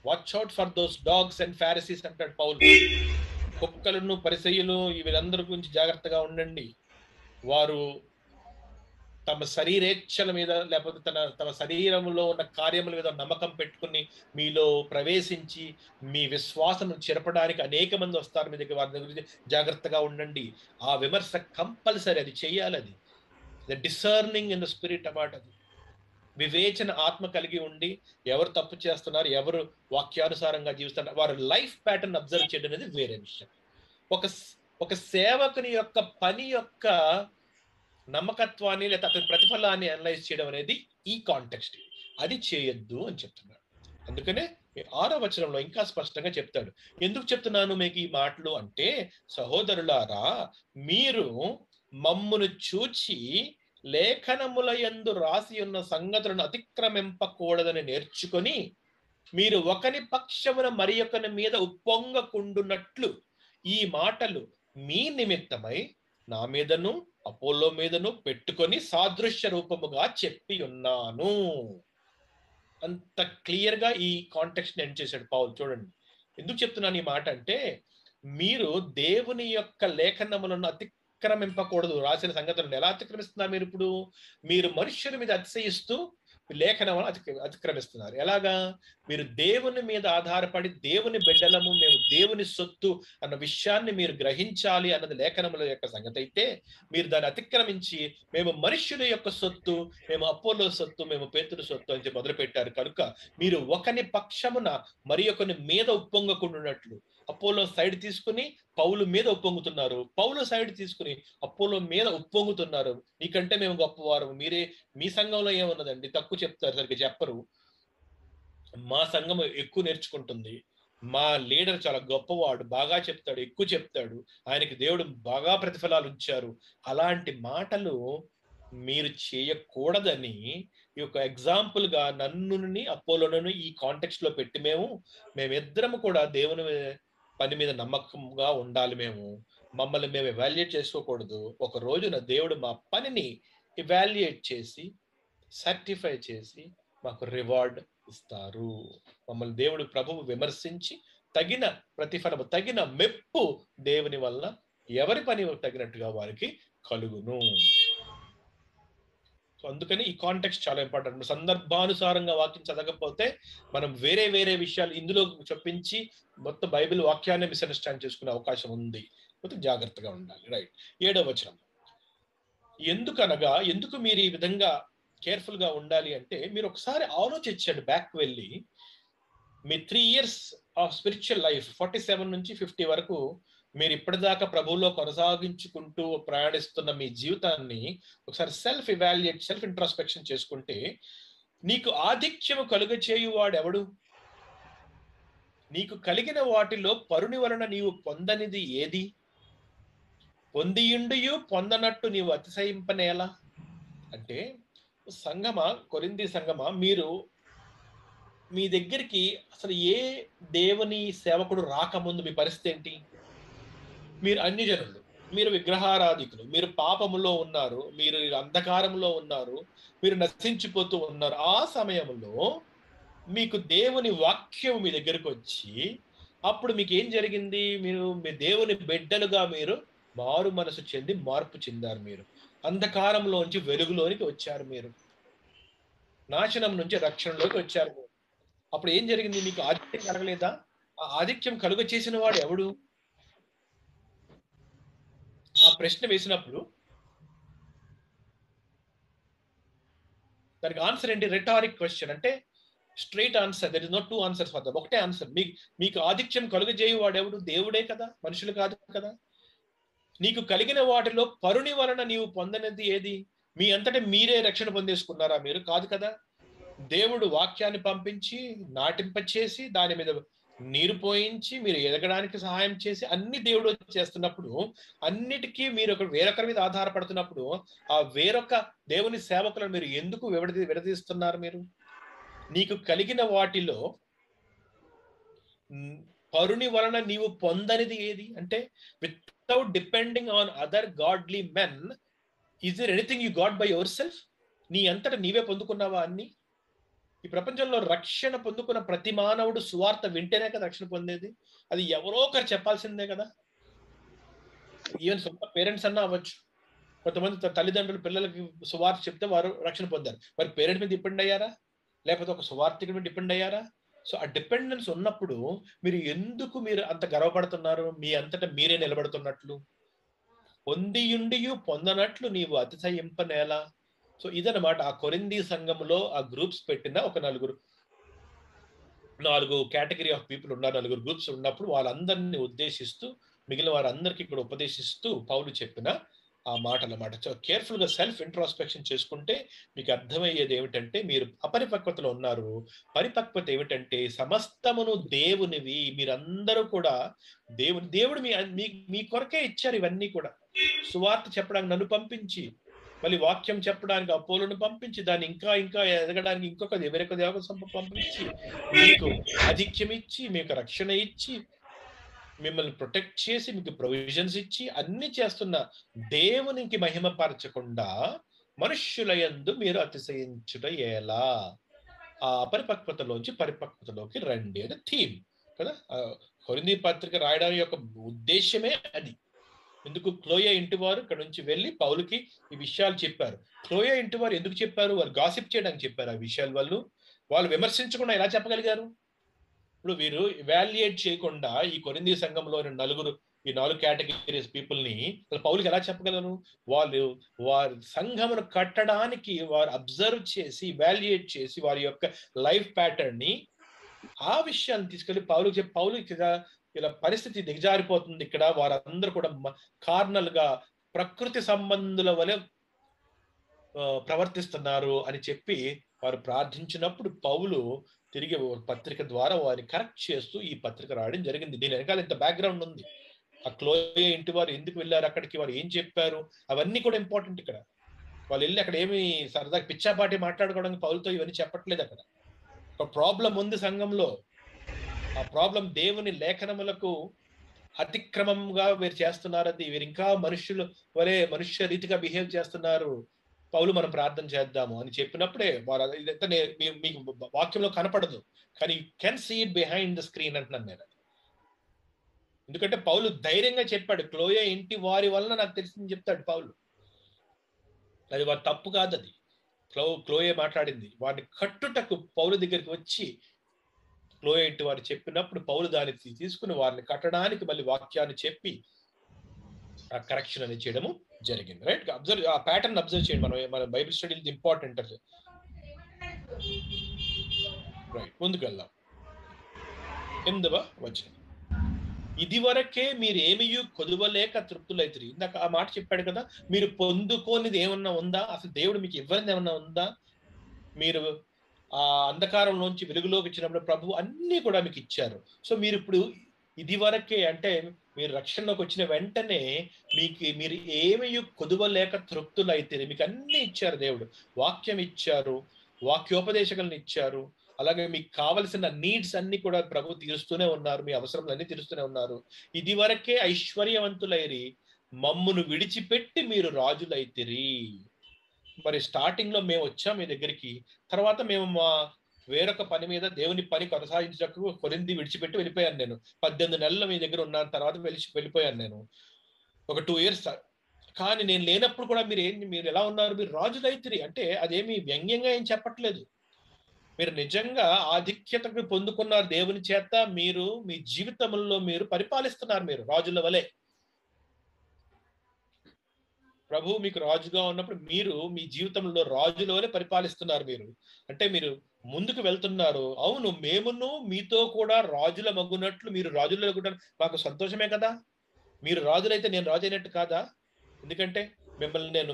Watch out for those dogs and Pharisees అంటాడు పౌలు. కుక్కలను పరిసయ్యులు వీళ్ళందరి గురించి జాగ్రత్తగా ఉండండి. వారు తమ శరీరేచ్ఛల మీద లేకపోతే తమ శరీరంలో ఉన్న కార్యముల మీద నమ్మకం పెట్టుకుని మీలో ప్రవేశించి మీ విశ్వాసం చెరపడానికి అనేక మంది వస్తారు మీ దగ్గర. వారి గురించి జాగ్రత్తగా ఉండండి. ఆ విమర్శ కంపల్సరీ, అది చెయ్యాలి. అది the discerning in the spirit అన్నమాట. అది వివేచన ఆత్మ కలిగి ఉండి ఎవరు తప్పు చేస్తున్నారు, ఎవరు వాక్యానుసారంగా జీవిస్తున్నారు, వారి లైఫ్ ప్యాటర్న్ అబ్జర్వ్ చేయడం అనేది వేరే విషయం. ఒక సేవకుని యొక్క పని యొక్క నమ్మకత్వాన్ని లేదా అతని ప్రతిఫలాన్ని అనలైజ్ చేయడం అనేది ఈ కాంటెక్స్ట్. అది చేయొద్దు అని చెప్తున్నాడు. అందుకనే 6వ వచనంలో ఇంకా స్పష్టంగా చెప్తాడు. ఎందుకు చెప్తున్నాను మీకు ఈ మాటలు అంటే, సహోదరులారా మీరు మమ్మును చూచి లేఖనముల యందు రాసి ఉన్న సంగతులను అతిక్రమింపకూడదని నేర్చుకొని మీరు ఒకని పక్షమున మరి ఒకని మీద ఉప్పొంగకుండునట్లు ఈ మాటలు మీ నిమిత్తమై నా మీదను అపోలో మీదను పెట్టుకొని సాదృశ్య రూపముగా చెప్పి ఉన్నాను. అంత క్లియర్ గా ఈ కాంటెక్స్ట్ ఎండ్ చేశాడు పౌలు. చూడండి ఎందుకు చెప్తున్నాను ఈ మాట అంటే, మీరు దేవుని యొక్క లేఖనములను అతిక్రమింపకూడదు. రాసిన సంగతులను ఎలా అతిక్రమిస్తున్నారు మీరు? ఇప్పుడు మీరు మనుష్యుల మీద అతిశయిస్తూ లేఖనములను అతిక్రమిస్తున్నారు. ఎలాగా? మీరు దేవుని మీద ఆధారపడి దేవుని బిడ్డలము, మేము దేవుని సొత్తు అన్న విషయాన్ని మీరు గ్రహించాలి అన్నది లేఖనముల యొక్క సంగతి అయితే, మీరు దాన్ని అతిక్రమించి మేము మనుష్యుల యొక్క సొత్తు, మేము అపోలో సొత్తు, మేము పేతురు సొత్తు అని మొదలు పెట్టారు. కనుక మీరు ఒకని పక్షమున మరి ఒకని మీద ఉప్పొంగకుండానట్లు, అపోలో సైడ్ తీసుకుని పౌలు మీద ఉప్పొంగుతున్నారు, పౌలు సైడ్ తీసుకుని అపోలో మీద ఉప్పొంగుతున్నారు. నీకంటే మేము గొప్పవారు, మీ సంఘంలో ఏమున్నదండి, తక్కువ చెప్తారు, సరిగ్గా చెప్పరు. మా సంఘం ఎక్కువ నేర్చుకుంటుంది, మా లీడర్ చాలా గొప్పవాడు, బాగా చెప్తాడు, ఎక్కువ చెప్తాడు, ఆయనకి దేవుడు బాగా ప్రతిఫలాలు ఇచ్చారు. అలాంటి మాటలు మీరు చేయకూడదని ఈ యొక్క ఎగ్జాంపుల్ గా నన్నుని అపోలోను ఈ కాంటెక్స్ట్ లో పెట్టి మేమిద్దరము కూడా దేవుని పని మీద నమ్మకంగా ఉండాలి. మమ్మల్ని మేము ఎవాల్యుయేట్ చేసుకోకూడదు. ఒక రోజున దేవుడు మా పనిని ఎవాల్యుయేట్ చేసి సర్టిఫై చేసి మాకు రివార్డ్ ఇస్తారు. మమ్మల్ని దేవుడు ప్రభువు విమర్శించి తగిన ప్రతిఫలము, తగిన మెప్పు దేవుని వల్ల ఎవరి పని తగినట్టుగా వారికి కలుగును. సో అందుకని ఈ కాంటెక్స్ట్ చాలా ఇంపార్టెంట్. సందర్భానుసారంగా వాక్యం చదవకపోతే మనం వేరే వేరే విషయాలు ఇందులో చొప్పించి మొత్తం బైబిల్ వాక్యాన్ని మిస్అండర్స్టాండ్ చేసుకునే అవకాశం ఉంది. జాగ్రత్తగా ఉండాలి. రైట్. 7వ వచనం. ఎందుకు మీరు ఈ విధంగా కేర్ఫుల్ గా ఉండాలి అంటే, మీరు ఒకసారి ఆలోచించండి, బ్యాక్ వెళ్ళి మీ 3 years ఆఫ్ స్పిరిచువల్ లైఫ్ 47 నుంచి 50 వరకు మీరు ఇప్పటిదాకా ప్రభువులో కొనసాగించుకుంటూ ప్రయాణిస్తున్న మీ జీవితాన్ని ఒకసారి సెల్ఫ్ ఎవాల్యుయేట్, సెల్ఫ్ ఇంట్రాస్పెక్షన్ చేసుకుంటే, నీకు ఆధిక్యము కలుగచేయువాడు ఎవడు? నీకు కలిగిన వాటిలో పరుని వలన నీవు పొందనిది ఏది? పొందియుండియు పొందనట్టు నీవు అతిశయింపనేలా? అంటే సంగమా, కొరింథీ సంగమా, మీరు మీ దగ్గరికి అసలు ఏ దేవుని సేవకుడు రాకముందు మీ పరిస్థితి ఏంటి? మీరు అన్యజనులు, మీరు విగ్రహారాధికులు, మీరు పాపములో ఉన్నారు, మీరు అంధకారంలో ఉన్నారు, మీరు నశించిపోతూ ఉన్నారు. ఆ సమయంలో మీకు దేవుని వాక్యం మీ దగ్గరకు వచ్చి, అప్పుడు మీకు ఏం జరిగింది? మీ దేవుని బిడ్డలుగా మీరు మారు మనసు చెంది మార్పు చెందారు. మీరు అంధకారంలోంచి వెలుగులోనికి వచ్చారు, మీరు నాశనం నుంచి రక్షణలోకి వచ్చారు. అప్పుడు ఏం జరిగింది? మీకు ఆధిక్యం కలగలేదా? ఆ ఆధిక్యం కలుగ చేసిన వాడు ఎవడు? ఆ ప్రశ్న వేసినప్పుడు దానికి ఆన్సర్ ఏంటి? రిటారిక్ క్వశ్చన్, అంటే straight answer. There is not 2 answers for that. ఒకటే ఆన్సర్. మీకు ఆధిక్యం కలుగజేయు వాడెవడు? దేవుడే కదా, మనుషులు కాదు కదా. నీకు కలిగిన వాటిలో పరుని వలన నీవు పొందనిది ఏది? మీ అంతటా మీరే రక్షణ పొందేసుకున్నారా? మీరు కాదు కదా. దేవుడు వాక్యాన్ని పంపించి నాటింపచేసి దాని మీద నీరు పోయించి మీరు ఎదగడానికి సహాయం చేసి అన్ని దేవుడు చేస్తున్నప్పుడు, అన్నిటికీ మీరు వేరొకరి మీద ఆధారపడుతున్నప్పుడు, ఆ వేరొక దేవుని సేవకులను మీరు ఎందుకు విడదీస్తున్నారు? మీరు నీకు కలిగిన వాటిలో పరుని వలన నీవు పొందనిది ఏది అంటే, without depending on other godly men, is there anything you got by yourself? నీ అంతటా నీవే పొందుకున్నావా అన్ని? ఈ ప్రపంచంలో రక్షణ పొందుకున్న ప్రతి మానవుడు సువార్త వింటేనే కదా రక్షణ పొందేది. అది ఎవరో ఒకరు చెప్పాల్సిందే కదా. ఈవెన్ సొంత పేరెంట్స్ అన్నా అవ్వచ్చు. కొంతమంది తల్లిదండ్రులు పిల్లలకి సువార్త చెప్తే వారు రక్షణ పొందారు. మరి పేరెంట్ మీద డిపెండ్ అయ్యారా? లేకపోతే ఒక సువార్తికుడి మీద డిపెండ్ అయ్యారా? సో ఆ డిపెండెన్స్ ఉన్నప్పుడు మీరు ఎందుకు అంత గర్వపడుతున్నారు? మీ అంతటా మీరే నిలబడుతున్నట్లు. పొందియుండియు పొందనట్లు నీవు అతిశయింపనేలా. సో ఇదనమాట ఆ కొరింథీ సంఘంలో ఆ గ్రూప్స్ పెట్టిన ఒక నాలుగు కేటగిరీ ఆఫ్ పీపుల్ ఉన్నారు. 4 గ్రూప్స్ ఉన్నప్పుడు వాళ్ళందరినీ ఉద్దేశిస్తూ మిగిలిన వారందరికీ కూడా ఉపదేశిస్తూ పౌలు చెప్పిన ఆ మాటలు అన్నమాట. సో కేర్ఫుల్ గా సెల్ఫ్ ఇంట్రాస్పెక్షన్ చేసుకుంటే మీకు అర్థమయ్యేది ఏమిటంటే, మీరు అపరిపక్వతలో ఉన్నారు. పరిపక్వత ఏమిటంటే సమస్తమును దేవునివి. మీరందరూ కూడా దేవుడు మీ కొరకే ఇచ్చారు ఇవన్నీ కూడా. సువార్త చెప్పడానికి నన్ను పంపించి, మళ్ళీ వాక్యం చెప్పడానికి అపోలోను పంపించి, దాన్ని ఇంకా ఇంకా ఎదగడానికి వేరొక దేవత పంపించి, మీకు ఆధిక్యం ఇచ్చి, మీకు రక్షణ ఇచ్చి, మిమ్మల్ని ప్రొటెక్ట్ చేసి, మీకు ప్రొవిజన్స్ ఇచ్చి అన్ని చేస్తున్న దేవునికి మహిమపరచకుండా మనుష్యుల యందు మీరు అతిశయించుట ఎలా? ఆ అపరిపక్వతలోంచి పరిపక్వతలోకి రండి అని థీమ్ కదా. కొరింథీ పత్రిక రాయడానికి యొక్క ఉద్దేశమే అది. ఎందుకు క్లోయే ఇంటివారు ఇక్కడ నుంచి వెళ్ళి పౌలుకి ఈ విషయాలు చెప్పారు. క్లోయే ఇంటివారు ఎందుకు చెప్పారు? వారు గాసిప్ చేయడానికి చెప్పారు. ఆ విషయాలు వాళ్ళు విమర్శించకుండా ఎలా చెప్పగలిగారు? ఇప్పుడు వీరు ఇవాల్యుయేట్ చేయకుండా ఈ కొరింథీ సంఘంలోని ఈ 4 కేటగిరీస్ పీపుల్ ని పౌలుకి ఎలా చెప్పగలరు? వారి సంఘమును కట్టడానికి వారు అబ్జర్వ్ చేసి, ఇవాల్యుయేట్ చేసి, వారి యొక్క లైఫ్ ప్యాటర్న్ ని, ఆ విషయాన్ని తీసుకెళ్లి పౌలుకి ఇలా పరిస్థితి దిగజారిపోతుంది, ఇక్కడ వారందరూ కూడా కార్నల్ గా ప్రకృతి సంబంధుల వలె ప్రవర్తిస్తున్నారు అని చెప్పి వారు ప్రార్థించినప్పుడు పౌలు తిరిగి పత్రిక ద్వారా వారిని కరెక్ట్ చేస్తూ ఈ పత్రిక రాయడం జరిగింది. దీని వెనకాల ఇంత బ్యాక్గ్రౌండ్ ఉంది. ఆ క్లోయే ఇంటి వారు ఎందుకు వెళ్ళారు అక్కడికి, వారు ఏం చెప్పారు, అవన్నీ కూడా ఇంపార్టెంట్. ఇక్కడ వాళ్ళు వెళ్ళి అక్కడ ఏమి సరదాగా పిచ్చాపాటి మాట్లాడుకోవడానికి పౌలుతో ఇవన్నీ చెప్పట్లేదు. అక్కడ ఒక ప్రాబ్లం ఉంది సంఘంలో. ఆ ప్రాబ్లం దేవుని లేఖనములకు అతిక్రమంగా వీరు చేస్తున్నారు. అది వీరు ఇంకా మనుష్య రీతిగా బిహేవ్ చేస్తున్నారు. పౌలు మనం ప్రార్థన చేద్దాము అని చెప్పినప్పుడే వారు ఇదంతా మీకు వాక్యంలో కనపడదు, కానీ you can see it behind the screen అంటున్నాను నేను. ఎందుకంటే పౌలు ధైర్యంగా చెప్పాడు, క్లోయే ఇంటి వారి వలన నాకు తెలిసింది చెప్తాడు పౌలు. అది వారి తప్పు కాదు. అది క్లోయే మాట్లాడింది. వారిని కట్టుటకు పౌలు దగ్గరికి వచ్చి క్లోయే ఇంటి వారు చెప్పినప్పుడు పౌలు దాన్ని తీసుకుని వారిని కట్టడానికి మళ్ళీ వాక్యాన్ని చెప్పి ఆ కరెక్షన్ అనేది చేయడము జరిగింది. రైట్, అబ్జర్వ్, ఆ ప్యాటర్న్ అబ్జర్వ్ చేయండి. మన బైబిల్ స్టడీ ఇంపార్టెంట్. రైట్, ముందుకు వెళ్దాం. 8వ వచనం. ఇది వరకే మీరు ఏమియు కొదువలేక తృప్తులైతిరి. ఇందాక ఆ మాట చెప్పాడు కదా, మీరు పొందుకోనిది ఏమన్నా ఉందా? అసలు దేవుడు మీకు ఇవ్వనిది ఏమన్నా ఉందా? మీరు ఆ అంధకారంలోంచి వెలుగులోకి వచ్చినప్పుడు ప్రభు అన్ని కూడా మీకు ఇచ్చారు. సో మీరు ఇప్పుడు ఇది వరకే అంటే మీరు రక్షణలోకి వచ్చిన వెంటనే మీరు ఏమి కొదువలేక తృప్తులైతే, మీకు అన్ని ఇచ్చారు దేవుడు. వాక్యం ఇచ్చారు, వాక్యోపదేశకులను ఇచ్చారు, అలాగే మీకు కావలసిన నీడ్స్ అన్ని కూడా ప్రభు తీరుస్తూనే ఉన్నారు, మీ అవసరాలు అన్ని తీరుస్తూనే ఉన్నారు. ఇది వరకే ఐశ్వర్యవంతులైరి, మమ్మును విడిచిపెట్టి మీరు రాజులైతిరి. మరి స్టార్టింగ్ లో మేము వచ్చాం మీ దగ్గరికి, తర్వాత మేము మా వేరొక పని మీద దేవుని పని కొనసాగించకు కొరింథీ విడిచిపెట్టి వెళ్ళిపోయాను. నేను 18 నెలలు మీ దగ్గర ఉన్నాను, తర్వాత వెళ్ళిపోయాను నేను ఒక 2 years. కానీ నేను లేనప్పుడు కూడా మీరు ఎలా ఉన్నారు? మీరు రాజులైతిరి అంటే అదేమి వ్యంగ్యంగా ఏం చెప్పట్లేదు. మీరు నిజంగా ఆధిక్యతకు పొందుకున్నారు దేవుని చేత. మీరు మీ జీవితంలో మీరు పరిపాలిస్తున్నారు, మీరు రాజుల వలె. ప్రభు మీకు రాజుగా ఉన్నప్పుడు మీరు మీ జీవితంలో రాజుల వలె పరిపాలిస్తున్నారు. మీరు అంటే మీరు ముందుకు వెళ్తున్నారు. అవును, మేమును మీతో కూడా రాజుల మగ్గునట్లు మీరు రాజుల్లో కూడా మాకు సంతోషమే కదా. మీరు రాజులైతే నేను రాజు అయినట్టు కాదా? ఎందుకంటే మిమ్మల్ని నేను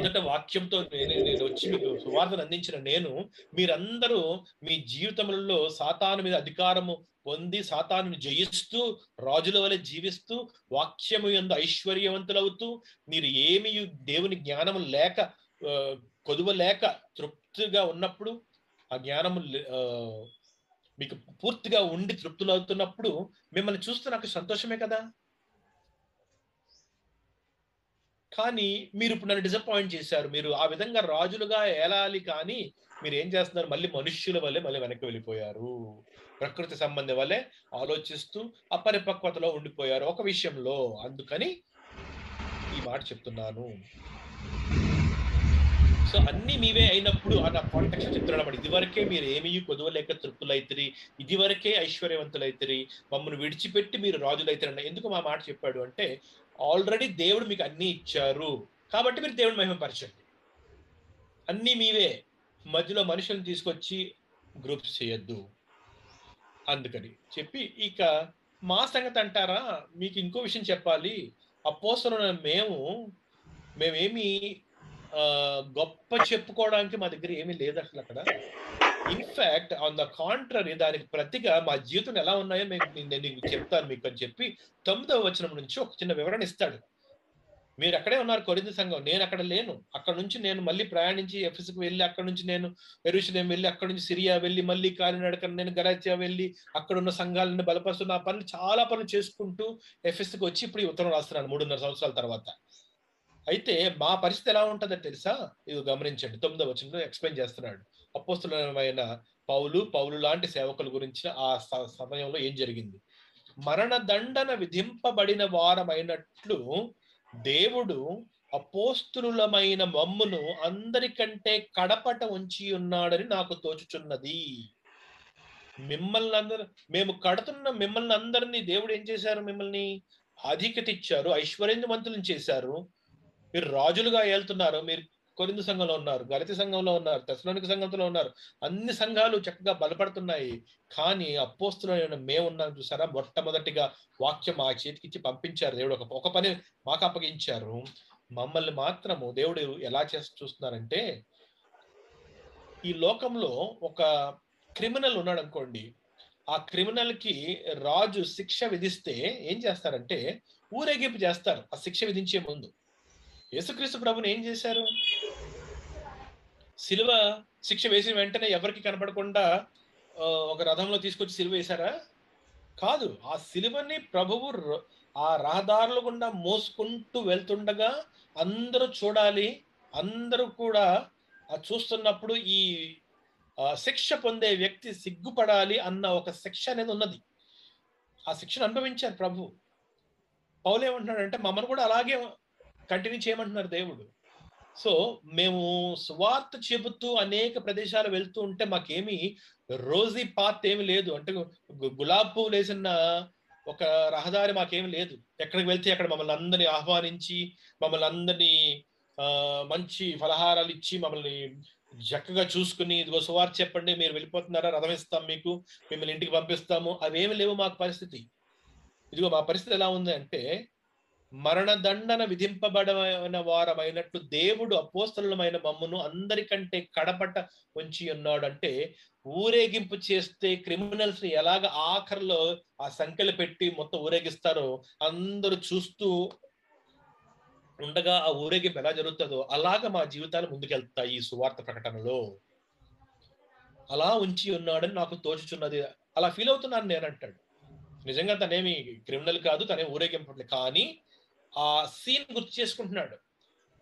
మొదట వాక్యంతో నేను వచ్చి మీకు సువార్తను అందించిన నేను, మీరందరూ మీ జీవితములలో సాతాను మీద అధికారము పొంది సాతానుని జయిస్తూ రాజుల వలె జీవిస్తూ వాక్యము యందు ఐశ్వర్యవంతులవుతూ మీరు ఏమి దేవుని జ్ఞానము లేక కొదువ లేక తృప్తిగా ఉన్నప్పుడు ఆ జ్ఞానము మీకు పూర్తిగా ఉండి తృప్తులు అవుతున్నప్పుడు మిమ్మల్ని చూస్తే నాకు సంతోషమే కదా. కానీ మీరు ఇప్పుడు నన్ను డిసప్పాయింట్ చేశారు. మీరు ఆ విధంగా రాజులుగా ఏలాలి కానీ మీరు ఏం చేస్తున్నారు, మళ్ళీ మనుష్యుల వల్లే మళ్ళీ వెనక్కి వెళ్ళిపోయారు. ప్రకృతి సంబంధి వల్లే ఆలోచిస్తూ అపరిపక్వతలో ఉండిపోయారు ఒక విషయంలో. అందుకని ఈ మాట చెప్తున్నాను. సో అన్ని మీవే అయినప్పుడు ఆ నా కాంటెక్స్ట్ చెప్తున్నాడు. ఇదివరకే మీరు ఏమీ కొదవలేక తృప్తులైతిరి, ఇదివరకే ఐశ్వర్యవంతులైతిరి, మమ్మల్ని విడిచిపెట్టి మీరు రాజులైతారన్న. ఎందుకు మా మాట చెప్పాడు అంటే, ఆల్రెడీ దేవుడు మీకు అన్ని ఇచ్చారు కాబట్టి మీరు దేవుని మహిమపరచండి. అన్ని మీవే, మధ్యలో మనుషులను తీసుకొచ్చి గ్రూప్స్ చేయొద్దు. అందుకని చెప్పి ఇక మా సంగతి అంటారా, మీకు ఇంకో విషయం చెప్పాలి. అపోస్తలులైన మేమేమి గొప్ప చెప్పుకోవడానికి మా దగ్గర ఏమీ లేదు అసలు అక్కడ. ఇన్ఫాక్ట్ ఆన్ ద కాంట్రరీ, దానికి ప్రతిగా మా జీవితం ఎలా ఉన్నాయో నేను చెప్తాను మీకు అని చెప్పి 9వ వచనం నుంచి ఒక చిన్న వివరణ ఇస్తాడు. మీరు అక్కడే ఉన్నారు కొరింథీ సంఘం, నేను అక్కడ లేను. అక్కడ నుంచి నేను మళ్ళీ ప్రయాణించి ఎఫెసుకు వెళ్ళి, అక్కడ నుంచి నేను యెరూషలేం వెళ్ళి, అక్కడ నుంచి సిరియా వెళ్ళి, మళ్ళీ కాలినడకన నేను గలాత్యా వెళ్ళి అక్కడ ఉన్న సంఘాలను బలపరుస్తున్న ఆ పనులు చాలా పనులు చేసుకుంటూ ఎఫెసుకు వచ్చి ఇప్పుడు ఈ ఉత్తరం రాస్తున్నాను 3.5 సంవత్సరాల తర్వాత. అయితే మా పరిస్థితి ఎలా ఉంటుందో తెలుసా? ఇది గమనించండి. 9వ వచనంలో ఎక్స్ప్లెయిన్ చేస్తున్నాడు. అపోస్తలులైన పౌలు లాంటి సేవకుల గురించి ఆ సమయంలో ఏం జరిగింది. మరణ దండన విధింపబడిన వారమైనట్లు దేవుడు అపోస్తలులమైన మమ్మును అందరికంటే కడపట ఉంచి ఉన్నాడని నాకు తోచుచున్నది. మేము కడుతున్న మిమ్మల్ని అందరినీ దేవుడు ఏం చేశారు? మిమ్మల్ని ఆధిక్యత ఇచ్చారు, ఐశ్వర్యవంతులను చేశారు. మీరు రాజులుగా ఏళ్తున్నారు. మీరు కొరింథీ సంఘంలో ఉన్నారు, గలతీ సంఘంలో ఉన్నారు, తెస్సలోనిక సంఘంలో ఉన్నారు. అన్ని సంఘాలు చక్కగా బలపడుతున్నాయి. కానీ అపోస్తలులైన మేము ఉన్నాం చూసారా, మొట్టమొదటిగా వాక్యం మా చేతికి ఇచ్చి పంపించారు. దేవుడు ఒక పని మాకు అప్పగించారు. మమ్మల్ని మాత్రము దేవుడు ఎలా చూస్తున్నారంటే, ఈ లోకంలో ఒక క్రిమినల్ ఉన్నాడు అనుకోండి, ఆ క్రిమినల్ కి రాజు శిక్ష విధిస్తే ఏం చేస్తారంటే ఊరేగింపు చేస్తారు ఆ శిక్ష విధించే ముందు. యేసుక్రీస్తు ప్రభుని ఏం చేశారు? సిలువ శిక్ష వేసిన వెంటనే ఎవరికి కనపడకుండా ఒక రథంలో తీసుకొచ్చి సిలువ వేశారా? కాదు. ఆ సిలువని ప్రభువు ఆ రహదారుల గుండా మోసుకుంటూ వెళ్తుండగా అందరూ చూడాలి, అందరూ కూడా చూస్తున్నప్పుడు ఈ శిక్ష పొందే వ్యక్తి సిగ్గుపడాలి అన్న ఒక శిక్ష అనేది ఉన్నది. ఆ శిక్షను అనుభవించారు ప్రభు. పౌలు ఏమంటున్నాడంటే మమ్మల్ని కూడా అలాగే కంటిన్యూ చేయమంటున్నారు దేవుడు. సో మేము సువార్త చెబుతూ అనేక ప్రదేశాలు వెళ్తూ ఉంటే మాకేమి రోజీ పాత్ ఏమి లేదు. అంటే గులాబీ పువ్వులు వేసిన ఒక రహదారి మాకేమి లేదు. ఎక్కడికి వెళ్తే అక్కడ మమ్మల్ని అందరినీ ఆహ్వానించి, మమ్మల్ని అందరినీ మంచి ఫలహారాలు ఇచ్చి, మమ్మల్ని చక్కగా చూసుకుని, ఇదిగో సువార్త చెప్పండి, మీరు వెళ్ళిపోతున్నారా, రథం ఇస్తాం మీకు, మిమ్మల్ని ఇంటికి పంపిస్తాము, అవేమి లేవు మాకు పరిస్థితి. ఇదిగో మా పరిస్థితి ఎలా ఉంది అంటే, మరణదండన విధింపబడిన వారమైనట్లు దేవుడు అపోస్తలులమైన మమ్మును అందరికంటే కడపట ఉంచి ఉన్నాడు. అంటే ఊరేగింపు చేస్తే క్రిమినల్స్ ని ఎలాగ ఆఖరిలో ఆ సంఖ్యలు పెట్టి మొత్తం ఊరేగిస్తారో, అందరూ చూస్తూ ఉండగా ఆ ఊరేగింపు ఎలా జరుగుతుందో అలాగా మా జీవితాలు ముందుకెళ్తాయి. ఈ సువార్త ప్రకటనలో అలా ఉంచి ఉన్నాడని నాకు తోచుచున్నది, అలా ఫీల్ అవుతున్నాను నేను అంటాడు. నిజంగా తనేమి క్రిమినల్ కాదు, తనే ఊరేగింపట్లేదు, కానీ ఆ సీన్ గుర్తు చేసుకుంటున్నాడు.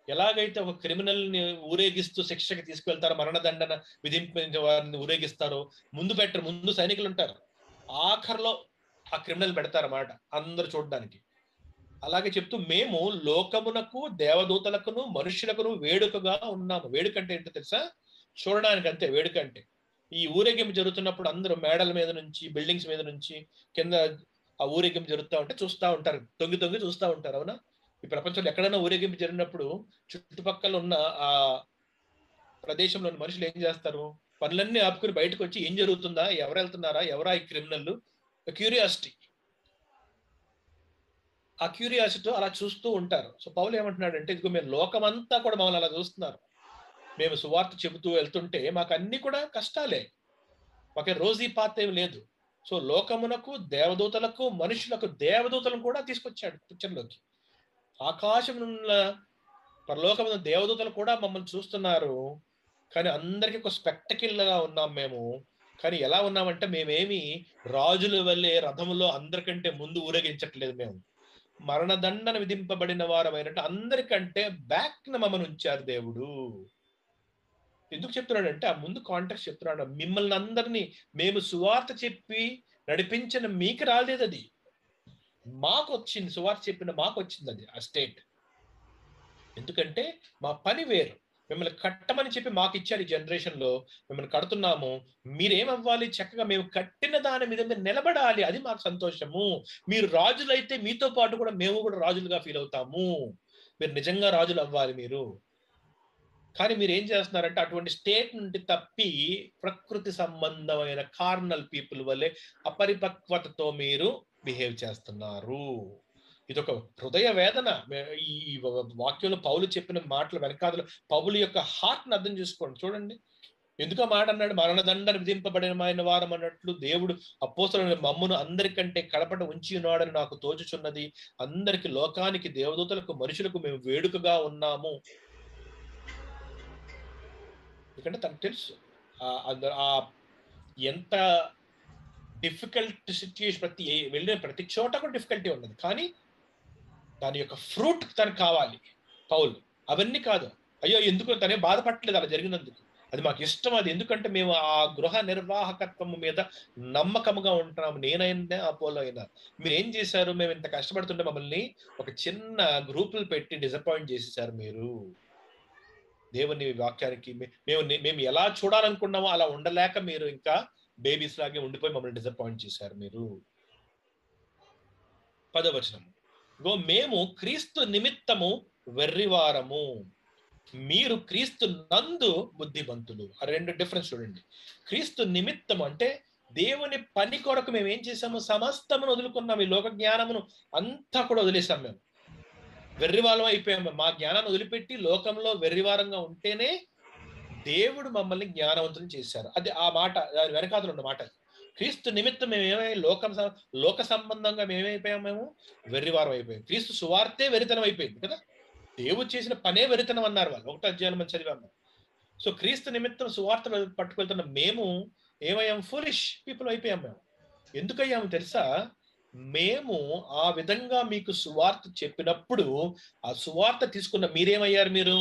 ఎలాగైతే ఒక క్రిమినల్ ని ఊరేగిస్తూ శిక్షకి తీసుకువెళ్తారో, మరణదండన విధించిన వారిని ఊరేగిస్తారో, ముందు సైనికులు ఉంటారు, ఆఖరిలో ఆ క్రిమినల్ పెడతారన్నమాట అందరు చూడడానికి. అలాగే చెప్తూ మేము లోకమునకు, దేవదూతలకును, మనుషులకును వేడుకగా ఉన్నాము. వేడుకంటే ఏంటో తెలుసా? చూడడానికి అంతే వేడుకంటే. ఈ ఊరేగింపు జరుగుతున్నప్పుడు అందరూ మేడల మీద నుంచి, బిల్డింగ్స్ మీద నుంచి కింద ఆ ఊరేగింపు జరుగుతూ ఉంటే చూస్తూ ఉంటారు, తొంగి చూస్తూ ఉంటారు. అవునా? ఈ ప్రపంచంలో ఎక్కడైనా ఊరేగింపు జరిగినప్పుడు చుట్టుపక్కల ఉన్న ఆ ప్రదేశంలోని మనుషులు ఏం చేస్తారు? పనులన్నీ ఆపుకుని బయటకు వచ్చి ఏం జరుగుతుందా, ఎవరు వెళ్తున్నారా, ఎవరా ఈ క్రిమినల్, క్యూరియాసిటీ. ఆ క్యూరియాసిటీ అలా చూస్తూ ఉంటారు. సో పౌలు ఏమంటున్నాడంటే, ఇదిగో మేము లోకమంతా కూడా మమ్మల్ని అలా చూస్తున్నారు. మేము సువార్త చెబుతూ వెళ్తుంటే మాకు అన్ని కూడా కష్టాలే, మాకే రోజీ పాత ఏమి లేదు. సో లోకమునకు, దేవదూతలకు, మనుషులకు, దేవదూతలను కూడా తీసుకొచ్చాడు పిక్చర్లోకి. ఆకాశం పరలోకమున దేవదూతలు కూడా మమ్మల్ని చూస్తున్నారు. కానీ అందరికీ ఒక స్పెక్టకిల్ గా ఉన్నాం మేము. కానీ ఎలా ఉన్నామంటే, మేమేమి రాజుల వల్లే రథములో అందరికంటే ముందు ఊరేగించట్లేదు. మేము మరణదండన విధింపబడిన వారమైనట్టు అందరికంటే బ్యాక్ న మమ్మల్ని ఉంచారు దేవుడు. ఎందుకు చెప్తున్నాడంటే, ఆ ముందు కాంటెక్స్ట్ చెప్తున్నాడు. మిమ్మల్ని అందరినీ మేము సువార్త చెప్పి నడిపించిన మీకు రాలేదు, అది మాకు వచ్చింది. సువార్త చెప్పిన మాకు వచ్చింది అది, ఆ స్టేట్. ఎందుకంటే మా పని వేరు. మిమ్మల్ని కట్టమని చెప్పి మాకు ఇచ్చారు. ఈ జనరేషన్ లో మిమ్మల్ని కడుతున్నాము, మీరేమవ్వాలి, చక్కగా మేము కట్టిన దాని మీద మీరు నిలబడాలి. అది మాకు సంతోషము. మీరు రాజులైతే మీతో పాటు కూడా మేము కూడా రాజులుగా ఫీల్ అవుతాము. మీరు నిజంగా రాజులు అవ్వాలి మీరు. కానీ మీరు ఏం చేస్తున్నారంటే, అటువంటి స్టేట్ నుండి తప్పి ప్రకృతి సంబంధమైన కార్నల్ పీపుల్ వల్లే అపరిపక్వతతో మీరు బిహేవ్ చేస్తున్నారు. ఇదొక హృదయ వేదన. ఈ వాక్యంలో పౌలు చెప్పిన మాటల వెనకాల పౌలు యొక్క హార్ట్ ని అర్థం చేసుకోండి. చూడండి ఎందుకు మాట అన్నాడు, మరణదండన విధింపబడిన వారం అన్నట్లు దేవుడు అపోస్తలులైన మమ్మును అందరికంటే కడపట ఉంచి ఉన్నాడని నాకు తోచుచున్నది. అందరికి, లోకానికి, దేవదూతలకు, మనుషులకు మేము వేడుకగా ఉన్నాము. ఎందుకంటే తనకు తెలుసు ఎంత డిఫికల్ట్ సిచ్యుయేషన్. వెళ్ళిన ప్రతి చోట కూడా డిఫికల్టీ ఉన్నది. కానీ దాని యొక్క ఫ్రూట్ తనకు కావాలి. పౌలు అవన్నీ కాదు, అయ్యో ఎందుకు తనే బాధపడలేదు అలా జరిగినందుకు, అది మాకు ఇష్టం. అది ఎందుకంటే మేము ఆ గృహ నిర్వాహకత్వం మీద నమ్మకముగా ఉంటున్నాము. నేనైనా అపోలో అయినా మీరు ఏం చేశారు, మేము ఇంత కష్టపడుతుంటే మమ్మల్ని ఒక చిన్న గ్రూపులు పెట్టి డిసప్పాయింట్ చేసేసారు మీరు. దేవుని వాక్యానికి మేము ఎలా చూడాలనుకున్నామో అలా ఉండలేక మీరు ఇంకా బేబీస్ లాగే ఉండిపోయి మమ్మల్ని డిసప్పాయింట్ చేశారు మీరు. 10వ వచనం, మేము క్రీస్తు నిమిత్తము వెర్రివారము, మీరు క్రీస్తు నందు బుద్ధిమంతులు. ఆ రెండు డిఫరెన్స్ చూడండి. క్రీస్తు నిమిత్తము అంటే దేవుని పని కొరకు మేము ఏం చేసాము, సమస్తమును వదులుకున్నాం. ఈ లోక జ్ఞానమును అంతా కూడా వదిలేసాం. మేము వెర్రివారం అయిపోయాము. మా జ్ఞానాన్ని వదిలిపెట్టి లోకంలో వెర్రివారంగా ఉంటేనే దేవుడు మమ్మల్ని జ్ఞానవంతులు చేశారు. అది ఆ మాట, దాని వెనకాతలు ఉన్న మాట. క్రీస్తు నిమిత్తం మేము లోక సంబంధంగా మేమైపోయాం, మేము వెర్రివారం అయిపోయాం. క్రీస్తు సువార్తే వెరితనం అయిపోయింది కదా, దేవుడు చేసిన పనే వెరితనం అన్నారు వాళ్ళు. 1వ అధ్యాయం మనం చదివాము. సో క్రీస్తు నిమిత్తం సువార్త పట్టుకెళ్తున్న మేము ఏమయ్యాం, ఫూలిష్ పీపుల్ అయిపోయాం. మేము ఎందుకయ్యాము తెలుసా, మేము ఆ విధంగా మీకు సువార్త చెప్పినప్పుడు ఆ సువార్త తీసుకున్న మీరేమయ్యారు, మీరు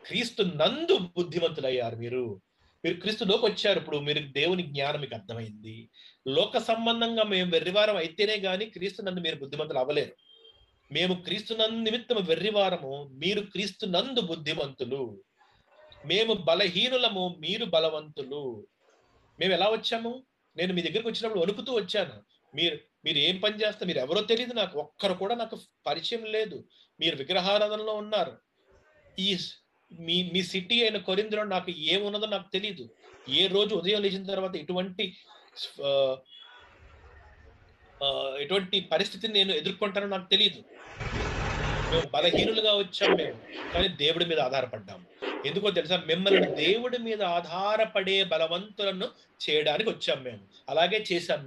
క్రీస్తు నందు బుద్ధిమంతులయ్యారు. మీరు క్రీస్తులోకి వచ్చారు. ఇప్పుడు మీరు దేవుని జ్ఞానం మీకు అర్థమైంది. లోక సంబంధంగా మేము వెర్రివారం అయితేనే గాని క్రీస్తు నందు మీరు బుద్ధిమంతులు అవ్వలేరు. మేము క్రీస్తు నందు నిమిత్తం వెర్రివారము, మీరు క్రీస్తు నందు బుద్ధిమంతులు. మేము బలహీనులము, మీరు బలవంతులు. మేము ఎలా వచ్చాము, నేను మీ దగ్గరికి వచ్చినప్పుడు వణుకుతూ వచ్చాను. మీరు ఏం పని చేస్తే, మీరు ఎవరో తెలియదు నాకు, ఒక్కరు కూడా నాకు పరిచయం లేదు. మీరు విగ్రహారాధనలో ఉన్నారు. ఈ మీ సిటీ అయిన కొరింథీలో నాకు ఏమున్నదో నాకు తెలియదు. ఏ రోజు ఉదయం లేచిన తర్వాత ఎటువంటి పరిస్థితిని నేను ఎదుర్కొంటానో నాకు తెలియదు. మేము బలహీనులుగా వచ్చాం మేము, కానీ దేవుడి మీద ఆధారపడ్డాము. ఎందుకో తెలుసా, మిమ్మల్ని దేవుడి మీద ఆధారపడే బలవంతులను చేయడానికి వచ్చాం. మేము అలాగే చేశాం.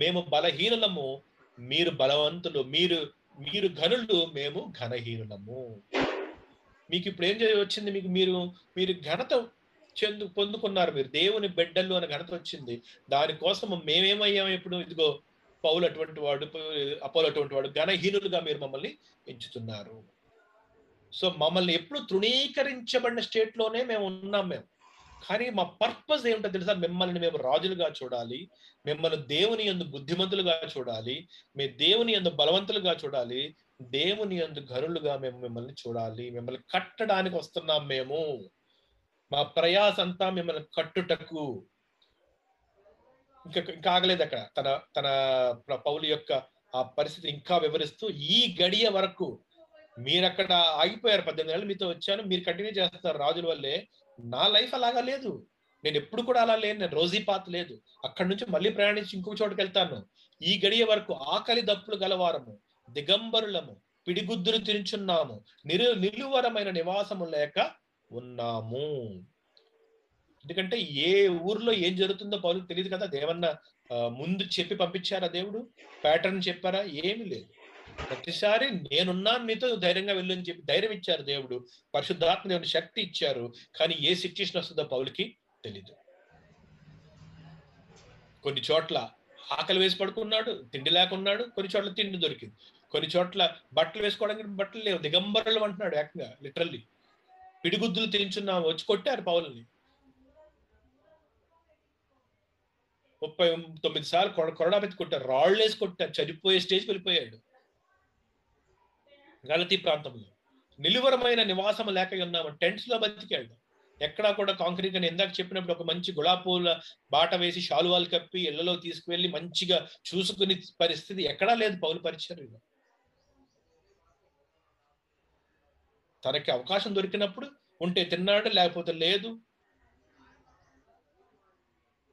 మేము బలహీనులము, మీరు బలవంతులు. మీరు ఘనులు, మేము ఘనహీనులము. మీకు ఇప్పుడు ఏం వచ్చింది, మీరు ఘనత పొందుకున్నారు. మీరు దేవుని బిడ్డలు అనే ఘనత వచ్చింది. దానికోసం మేమేమయ్యాము ఇప్పుడు, ఇదిగో పౌలు అటువంటి వాడు, అపోలో అటువంటి వాడు, ఘనహీనులుగా మీరు మమ్మల్ని ఎంచుతున్నారు. సో మమ్మల్ని ఎప్పుడు తృణీకరించబడిన స్టేట్ లోనే మేము ఉన్నాం. కానీ మా పర్పస్ ఏమిటో తెలుసా, మిమ్మల్ని మేము రాజులుగా చూడాలి, మిమ్మల్ని దేవుని యందు బుద్ధిమంతులుగా చూడాలి, మీ దేవుని యందు బలవంతులుగా చూడాలి, దేవుని యందు ఘనులుగా మేము మిమ్మల్ని చూడాలి. మిమ్మల్ని కట్టడానికి వస్తున్నాం. మేము మా ప్రయాస అంతా మిమ్మల్ని కట్టుటకు. ఇంకా ఆగలేదు అక్కడ. తన పౌలు యొక్క ఆ పరిస్థితి ఇంకా వివరిస్తూ, ఈ గడియ వరకు మీరు అక్కడ ఆగిపోయారు. 18 ఏళ్ళు మీతో వచ్చాను, మీరు కంటిన్యూ చేస్తున్నారు రాజుల వల్లే. నా లైఫ్ అలాగా లేదు. నేను ఎప్పుడు కూడా అలా లేను. నేను రోజీ పాత లేదు. అక్కడి నుంచి మళ్ళీ ప్రయాణించి ఇంకొక చోటుకి వెళ్తాను. ఈ గడియ వరకు ఆకలి దప్పులు గలవారము, దిగంబరులము, పిడిగుద్దులు తినుచున్నాము, నిలువరమైన నివాసము లేక ఉన్నాము. ఎందుకంటే ఏ ఊర్లో ఏం జరుగుతుందో పౌలుకు తెలియదు కదా. దేవన్న ముందు చెప్పి పంపించారా? దేవుడు ప్యాటర్న్ చెప్పారా? ఏమీ లేదు. ప్రతిసారి నేనున్నాను నీతో, ధైర్యంగా వెళ్ళు అని చెప్పి ధైర్యం ఇచ్చారు దేవుడు. పరిశుద్ధాత్మ దేవుని శక్తి ఇచ్చారు. కానీ ఏ సిచ్యుయేషన్ వస్తుందో పౌలుకి తెలీదు. కొన్ని చోట్ల ఆకలి వేసి పడుకున్నాడు, తిండి లేకున్నాడు. కొన్ని చోట్ల తిండి దొరికింది. కొన్ని చోట్ల బట్టలు వేసుకోవడానికి బట్టలు లేవు, దిగంబరులు అంటున్నాడు ఏకంగా, లిటరల్లీ. పిడిగుద్దులు తించున్నాము, వచ్చి కొట్టారు పౌలుని. 39 సార్లు కొరడా పెట్టి కొట్టారు, రాళ్ళు వేసి కొట్టారు, చనిపోయే స్టేజ్కి వెళ్ళిపోయాడు. గలతీ ప్రాంతంలో నిలువరమైన నివాసం లేక ఉన్నాము, టెంట్స్ లో బతికాడు. ఎక్కడా కూడా కాంక్రీట్ అని ఇందాక చెప్పినప్పుడు ఒక మంచి గులాబీల బాట వేసి శాలువాలు కప్పి ఇళ్లలో తీసుకువెళ్ళి మంచిగా చూసుకునే పరిస్థితి ఎక్కడా లేదు పౌలు పరిచర్యలో. తనకి అవకాశం దొరికినప్పుడు ఉంటే తిన్నాడు, లేకపోతే లేదు.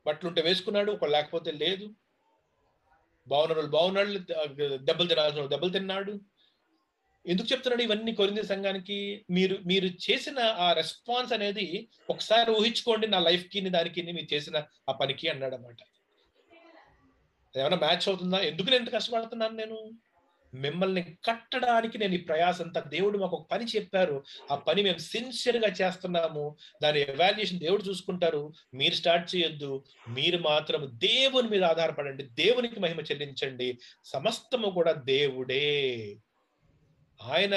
బట్టలుంటే వేసుకున్నాడు, ఒక లేకపోతే లేదు. బాగున్నాడు, దెబ్బలు తినాల్సిన దెబ్బలు తిన్నాడు. ఎందుకు చెప్తున్నాడు ఇవన్నీ కొరింథీ సంఘానికి? మీరు చేసిన ఆ రెస్పాన్స్ అనేది ఒకసారి ఊహించుకోండి, నా లైఫ్ కి దానికి మీరు చేసిన ఆ పనికి అన్నాడు అన్నమాట. ఏమైనా మ్యాచ్ అవుతుందా? ఎందుకు నేను ఎంత కష్టపడుతున్నాను? నేను మిమ్మల్ని కట్టడానికి నేను ఈ ప్రయాసం అంతా. దేవుడు మాకు ఒక పని చెప్పారు, ఆ పని మేము సిన్సియర్ గా చేస్తున్నాము. దాని ఎవాల్యుయేషన్ దేవుడు చూసుకుంటారు. మీరు స్టార్ట్ చేయొద్దు. మీరు మాత్రం దేవుని మీద ఆధారపడండి, దేవునికి మహిమ చెల్లించండి. సమస్తము కూడా దేవుడే, ఆయన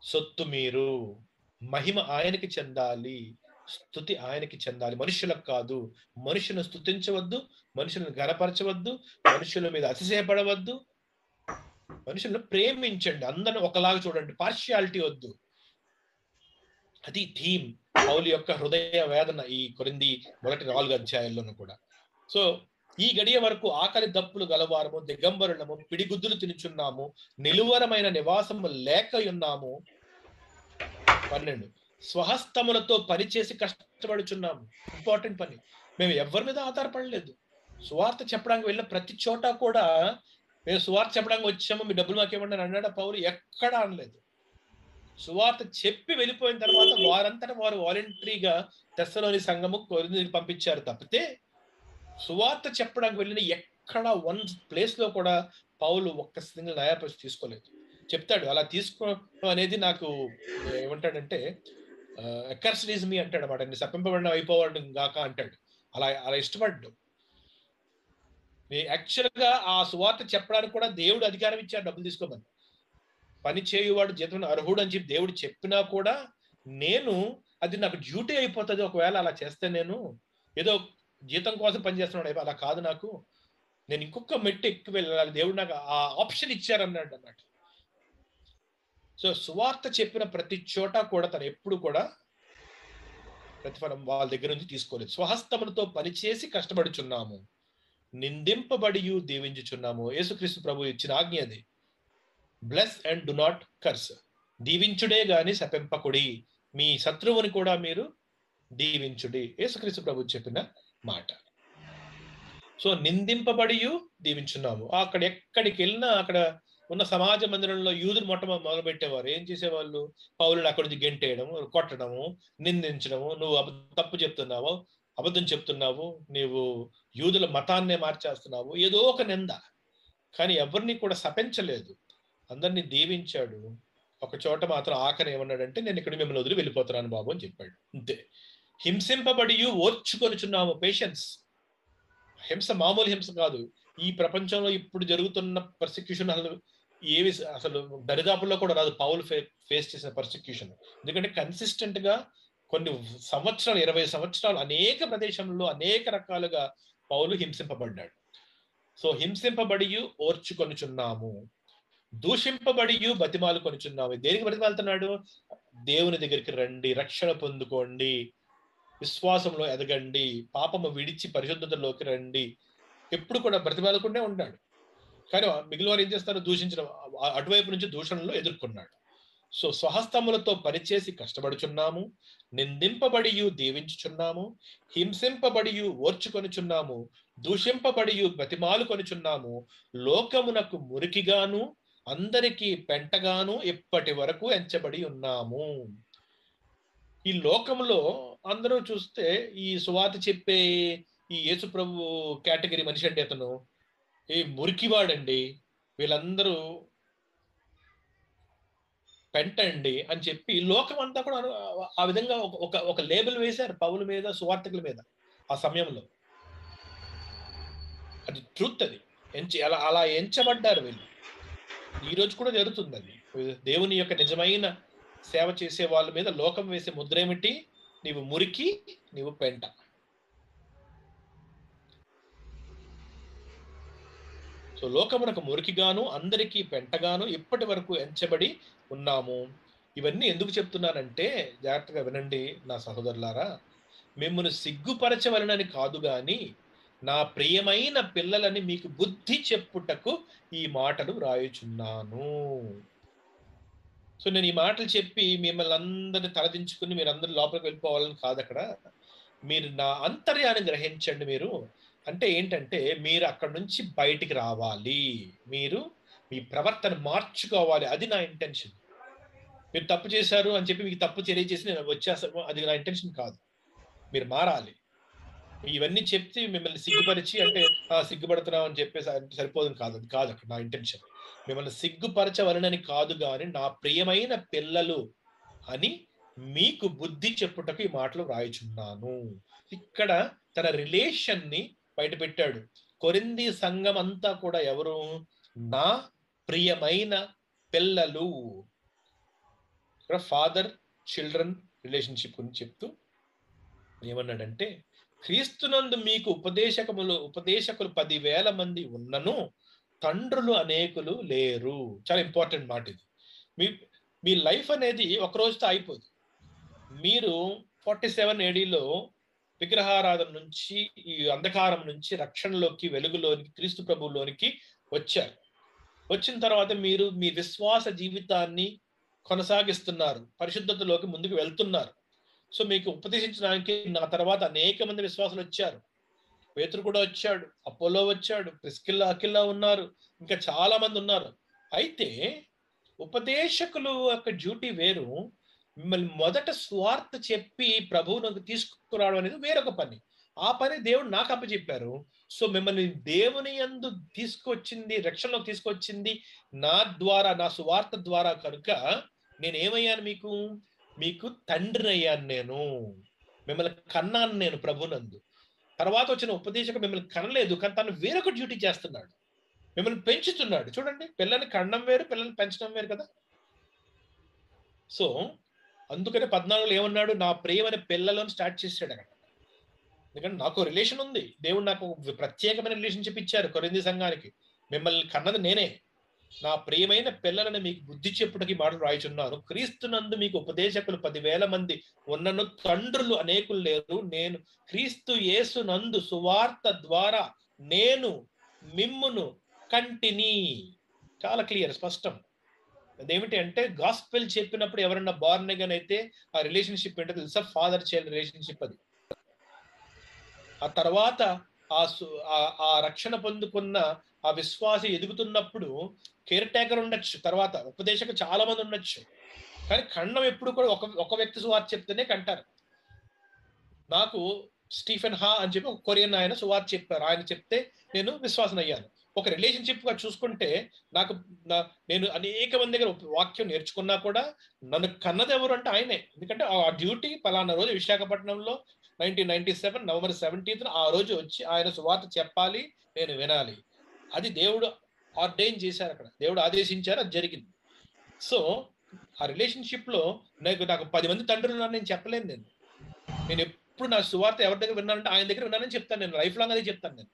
సొత్తు. మీరు మహిమ ఆయనకి చెందాలి, స్తుతి ఆయనకి చెందాలి, మనుషులకు కాదు. మనుషులను స్తుతించవద్దు, మనుషులను గనపరచవద్దు, మనుషుల మీద అతిశయపడవద్దు. మనుషులను ప్రేమించండి, అందరిని ఒకలాగా చూడండి, పార్షియాలిటీ వద్దు. అది థీమ్ పౌలు యొక్క హృదయ వేదన ఈ కొరింథీ మొదటి 4 అధ్యాయాల్లోనూ కూడా. సో ఈ గడియ వరకు ఆకలి దప్పులు గలవారము, దిగంబరులము, పిడిగుద్దులు తినుచున్నాము, నిలువరమైన నివాసము లేక ఉన్నాము. 12 స్వహస్తములతో పనిచేసి కష్టపడుచున్నాము. ఇంపార్టెంట్ పని. మేము ఎవరి మీద ఆధారపడలేదు. సువార్త చెప్పడానికి వెళ్ళిన ప్రతి చోట కూడా మేము సువార్త చెప్పడానికి వచ్చాము, మీ డబ్బులు మాకు ఇవ్వండి అని అన్నాడా పౌలు? ఎక్కడా అనలేదు. సువార్త చెప్పి వెళ్ళిపోయిన తర్వాత వారంతటా వారు వాలంటరీగా తెస్సలోని సంఘము కొరింథీకి పంపించారు తప్పితే సువార్త చెప్పడానికి వెళ్ళిన ఎక్కడ వన్ ప్లేస్ లో కూడా పౌలు ఒక్క సింగిల్ నయా పైసా తీసుకోలేదు. చెప్తాడు, అలా తీసుకోవడం అనేది నాకు ఏమంటాడంటే ఎకర్స్డ్ మీ అంటాడు అన్నమాట. నేను శపింపబడిన అయిపోవాడు గాక అంటాడు. అలా అలా ఇష్టపడ్డు. యాక్చువల్ గా ఆ సువార్త చెప్పడానికి కూడా దేవుడు అధికారం ఇచ్చాడు, డబ్బులు తీసుకోమని. పని చేయువాడు జీతం అర్హుడు అని చెప్పి దేవుడు చెప్పినా కూడా నేను అది నాకు డ్యూటీ అయిపోతుంది ఒకవేళ అలా చేస్తే. నేను ఏదో జీతం కోసం పనిచేస్తున్నాడు, అలా కాదు. నాకు నేను ఇంకొక మెట్టు ఎక్కువ వెళ్ళాలి, దేవుడు నాకు ఆ ఆప్షన్ ఇచ్చారన్నాడు అన్నమాట. సో సువార్త చెప్పిన ప్రతి చోట కూడా తను ఎప్పుడు కూడా ప్రతిఫలం వాళ్ళ దగ్గర నుంచి తీసుకోలేదు. స్వహస్తములతో పనిచేసి కష్టపడుచున్నాము, నిందింపబడి దీవించుచున్నాము. యేసుక్రీస్తు ప్రభు ఇచ్చిన ఆజ్ఞ అది. Bless and do not curse. దీవించుడే గాని శపింపకుడి, మీ శత్రువుని కూడా మీరు దీవించుడి. యేసుక్రీస్తు ప్రభు చెప్పిన మాట. సో నిందింపబడి దీవించున్నాము. అక్కడ ఎక్కడికి వెళ్ళినా అక్కడ ఉన్న సమాజ మందిరంలో యూదులు మొదలు పెట్టేవారు. ఏం చేసేవాళ్ళు? పౌలుని అక్కడి నుంచి గెంటేయడం, కొట్టడము, నిందించడము. నువ్వు తప్పు చెప్తున్నావు, అబద్ధం చెప్తున్నావు, నీవు యూదుల మతాన్నే మార్చేస్తున్నావు, ఏదో ఒక నింద. కానీ ఎవరిని కూడా శపించలేదు, అందరినీ దీవించాడు. ఒక చోట మాత్రం ఆఖరి ఏమన్నాడంటే, నేను ఇక్కడ మిమ్మల్ని వదిలి వెళ్ళిపోతున్నాను బాబు అని చెప్పాడు. అంతే. హింసింపబడి ఓర్చుకొనుచున్నాము. పేషెన్స్. హింస మామూలు హింస కాదు. ఈ ప్రపంచంలో ఇప్పుడు జరుగుతున్న పర్సిక్యూషన్ ఏవి అసలు దరిదాపుల్లో కూడా రాదు పౌలు ఫేస్ చేసిన పర్సిక్యూషన్. ఎందుకంటే కన్సిస్టెంట్ గా కొన్ని సంవత్సరాలు, 20 సంవత్సరాలు అనేక ప్రదేశంలో అనేక రకాలుగా పౌలు హింసింపబడ్డాడు. సో హింసింపబడి ఓర్చుకొనుచున్నాము, దూషింపబడి బతిమాలు కొనుచున్నాము. దేనికి బతిమాలుతున్నాడు? దేవుని దగ్గరికి రండి, రక్షణ పొందుకోండి, విశ్వాసంలో ఎదగండి, పాపము విడిచి పరిశుద్ధతలోకి రండి. ఎప్పుడు కూడా బ్రతిమాలకుండే ఉన్నాడు. కానీ మిగిలిన వారు ఏం చేస్తారు? దూషించడం. అటువైపు నుంచి దూషణలో ఎదుర్కొన్నాడు. సో స్వహస్తములతో పనిచేసి కష్టపడుచున్నాము, నిందింపబడి దీవించుచున్నాము, హింసింపబడి ఓర్చుకొనుచున్నాము, దూషింపబడి బతిమాలు కొనుచున్నాము, లోకమునకు మురికిగాను అందరికీ పెంటగాను ఇప్పటి వరకు ఎంచబడి ఉన్నాము. ఈ లోకంలో అందరూ చూస్తే ఈ సువార్త చెప్పే ఈ యేసు ప్రభు కేటగిరీ మనిషి అండి అతను. ఈ మురికివాడండి. వీళ్ళందరూ పెంట అండి అని చెప్పి లోకం అంతా కూడా ఆ విధంగా ఒక లేబుల్ వేశారు పౌలు మీద, సువార్తికుల మీద ఆ సమయంలో. అది ట్రూత్ అది. అలా అలా ఎంచబడ్డారు వీళ్ళు. ఈ రోజు కూడా జరుగుతుంది అది. దేవుని యొక్క నిజమైన సేవ చేసే వాళ్ళ మీద లోకం వేసే ముద్ర ఏమిటి? నీవు మురికి, నీవు పెంట. సో లోకమునకు మురికిగాను అందరికీ పెంటగాను ఇప్పటి వరకు ఎంచబడి ఉన్నాము. ఇవన్నీ ఎందుకు చెప్తున్నానంటే జాగ్రత్తగా వినండి నా సహోదరులారా. మిమ్మల్ని సిగ్గుపరచవలనని కాదు గాని నా ప్రియమైన పిల్లలని మీకు బుద్ధి చెప్పుటకు ఈ మాటలు రాయుచున్నాను. సో నేను ఈ మాటలు చెప్పి మిమ్మల్ని అందరిని తలదించుకుని మీరు అందరూ లోపలికి వెళ్ళిపోవాలని కాదు అక్కడ. మీరు నా అంతర్యాన్ని గ్రహించండి మీరు. అంటే ఏంటంటే మీరు అక్కడ నుంచి బయటికి రావాలి. మీరు మీ ప్రవర్తన మార్చుకోవాలి. అది నా ఇంటెన్షన్. మీరు తప్పు చేశారు అని చెప్పి మీకు తప్పు తెలియజేసి నేను వచ్చేస్తాను, అది నా ఇంటెన్షన్ కాదు. మీరు మారాలి. ఇవన్నీ చెప్తే మిమ్మల్ని సిగ్గుపరిచి అంటే సిగ్గుపడుతున్నాం అని చెప్పేసి సరిపోదు కాదు. అది కాదు అక్కడ నా ఇంటెన్షన్. మిమ్మల్ని సిగ్గుపరచవలనని కాదు గాని నా ప్రియమైన పిల్లలు అని మీకు బుద్ధి చెప్పుటకు ఈ మాటలు వ్రాయుచున్నాను. ఇక్కడ తన రిలేషన్ ని బయట పెట్టాడు. కొరింథీ సంఘం అంతా కూడా ఎవరు? నా ప్రియమైన పిల్లలు. ఇక్కడ ఫాదర్ చిల్డ్రన్ రిలేషన్షిప్ గురించి చెప్తూ ఏమన్నాడంటే, క్రీస్తునందు మీకు ఉపదేశకులు 10,000 మంది ఉన్నను తండ్రులు అనేకులు లేరు. చాలా ఇంపార్టెంట్ మాట ఇది. మీ లైఫ్ అనేది ఒక రోజుతో అయిపోదు. మీరు 47 ADలో విగ్రహారాధన నుంచి ఈ అంధకారం నుంచి రక్షణలోకి, వెలుగులోనికి, క్రీస్తు ప్రభువులోనికి వచ్చారు. వచ్చిన తర్వాత మీరు మీ విశ్వాస జీవితాన్ని కొనసాగిస్తున్నారు, పరిశుద్ధతలోకి ముందుకు వెళ్తున్నారు. సో మీకు ఉపదేశించడానికి నా తర్వాత అనేక మంది విశ్వాసులు వచ్చారు. పేతురు కూడా వచ్చాడు, అపోలో వచ్చాడు, ప్రిస్కిల్లా, అకిల్లా ఉన్నారు, ఇంకా చాలా మంది ఉన్నారు. అయితే ఉపదేశకులు యొక్క డ్యూటీ వేరు, మిమ్మల్ని మొదట స్వార్థ చెప్పి ప్రభువునకు తీసుకురావడం అనేది వేరొక పని. ఆ పని దేవుడు నాకు అప్పచెప్పారు. సో మిమ్మల్ని దేవుని యందు తీసుకొచ్చింది, రక్షణలోకి తీసుకొచ్చింది నా ద్వారా, నా సువార్త ద్వారా కనుక నేనేమయ్యాను? మీకు తండ్రిని అయ్యాను. నేను మిమ్మల్ని కన్నాను, నేను ప్రభునందు. తర్వాత వచ్చిన ఉపదేశకు మిమ్మల్ని కనలేదు, కానీ తను వేరొక డ్యూటీ చేస్తున్నాడు, మిమ్మల్ని పెంచుతున్నాడు. చూడండి, పిల్లల్ని కనడం వేరు, పిల్లల్ని పెంచడం వేరు కదా. సో అందుకనే 14లో ఏమన్నాడు? నా ప్రియమైన పిల్లలను స్టార్ట్ చేసాడు అక్కడ. ఎందుకంటే నాకు రిలేషన్ ఉంది, దేవుడు నాకు ప్రత్యేకమైన రిలేషన్షిప్ ఇచ్చారు కొరింథీ సంఘానికి. మిమ్మల్ని కన్నది నేనే. నా ప్రియమైన పిల్లలను మీకు బుద్ధి చెప్పుటకి మాటలు రాయిచున్నాను. క్రీస్తునందు మీకు ఉపదేశకులు 10,000 మంది ఉన్నను తండ్రులు అనేకులు లేరు. నేను క్రీస్తు యేసు నందు సువార్త ద్వారా నేను మిమ్మును కంటిని. చాలా క్లియర్, స్పష్టం. అదేమిటి అంటే గాస్పెల్ చెప్పినప్పుడు ఎవరన్నా బార్న్ అగైన్ అయితే ఆ రిలేషన్షిప్ ఏంటో తెలుసా? ఫాదర్ చైల్డ్ రిలేషన్షిప్ అది. ఆ తర్వాత ఆ రక్షణ పొందుకున్న ఆ విశ్వాసి ఎదుగుతున్నప్పుడు కేర్ టేకర్ ఉండొచ్చు, తర్వాత ఉపదేశకు చాలా మంది ఉండొచ్చు, కానీ ఖండం ఎప్పుడు కూడా ఒక వ్యక్తి సువార్త చెప్తేనే కంటారు. నాకు స్టీఫెన్ హా అని చెప్పి ఒక కొరియన్ ఆయన సువార్త చెప్పారు. ఆయన చెప్తే నేను విశ్వాసం అయ్యాను. ఒక రిలేషన్షిప్ గా చూసుకుంటే నేను అనేక మంది దగ్గర వాక్యం నేర్చుకున్నా కూడా నన్ను కన్నది ఎవరు అంటే ఆయనే. ఎందుకంటే ఆ డ్యూటీ పలానా రోజు విశాఖపట్నంలో 1997 నవంబర్ 17th ఆ రోజు వచ్చి ఆయన సువార్త చెప్పాలి, నేను వినాలి. అది దేవుడు ఆర్డైన్ చేశారు, అక్కడ దేవుడు ఆదేశించారు, అది జరిగింది. సో ఆ రిలేషన్షిప్ లో నాకు 10 మంది తండ్రులు ఉన్నారని నేను చెప్పలేను. నేను ఎప్పుడు నా సువార్త ఎవరి దగ్గర విన్నానంటే ఆయన దగ్గర విన్నానని చెప్తాను. నేను లైఫ్ లాంగ్ అదే చెప్తాను. నేను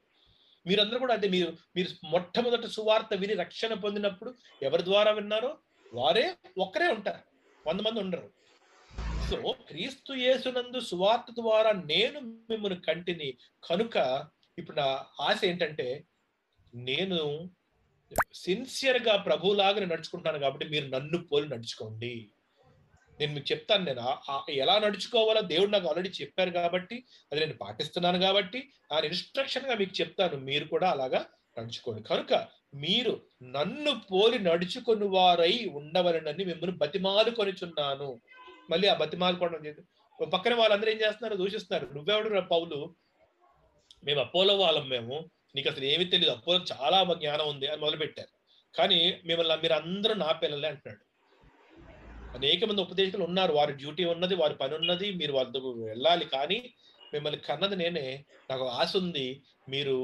మీరందరూ కూడా అదే, మీరు మొట్టమొదటి సువార్త విని రక్షణ పొందినప్పుడు ఎవరి ద్వారా విన్నారో వారే ఒక్కరే ఉంటారు, 100 మంది ఉండరు. సో క్రీస్తు యేసునందు సువార్త ద్వారా నేను మిమ్మల్ని కంటిని కనుక ఇప్పుడు నా ఆశ ఏంటంటే నేను సిన్సియర్ గా ప్రభువులాగా నడుచుకుంటాను కాబట్టి మీరు నన్ను పోలి నడుచుకోండి. నేను మీకు చెప్తాను, నేను ఎలా నడుచుకోవాలో దేవుడు నాకు ఆల్రెడీ చెప్పారు కాబట్టి అది నేను పాటిస్తున్నాను కాబట్టి ఆ ఇన్స్ట్రక్షన్ గా మీకు చెప్తాను, మీరు కూడా అలాగా నడుచుకోండి. కనుక మీరు నన్ను పోలి నడుచుకొని వారై ఉండవలనని మిమ్మల్ని బతిమాలుకొనిచున్నాను. మళ్ళీ ఆ బతిమాలుకోవడం చేసి పక్కన వాళ్ళందరూ ఏం చేస్తున్నారు? దూషిస్తున్నారు. నువ్వెవడు రా పౌలు? మేము అపోలో వాళ్ళం మేము. నీకు అసలు ఏమీ తెలియదు. అపోలో చాలా జ్ఞానం ఉంది అని మొదలుపెట్టారు. కానీ మిమ్మల్ని మీరు అందరూ నా పిల్లలే అంటున్నాడు. అనేక మంది ఉపదేశకులు ఉన్నారు. వారి డ్యూటీ ఉన్నది, వారి పని ఉన్నది. మీరు వాళ్ళకు వెళ్ళాలి. కానీ మిమ్మల్ని కన్నది నేనే. నాకు ఆశ ఉంది. మీరు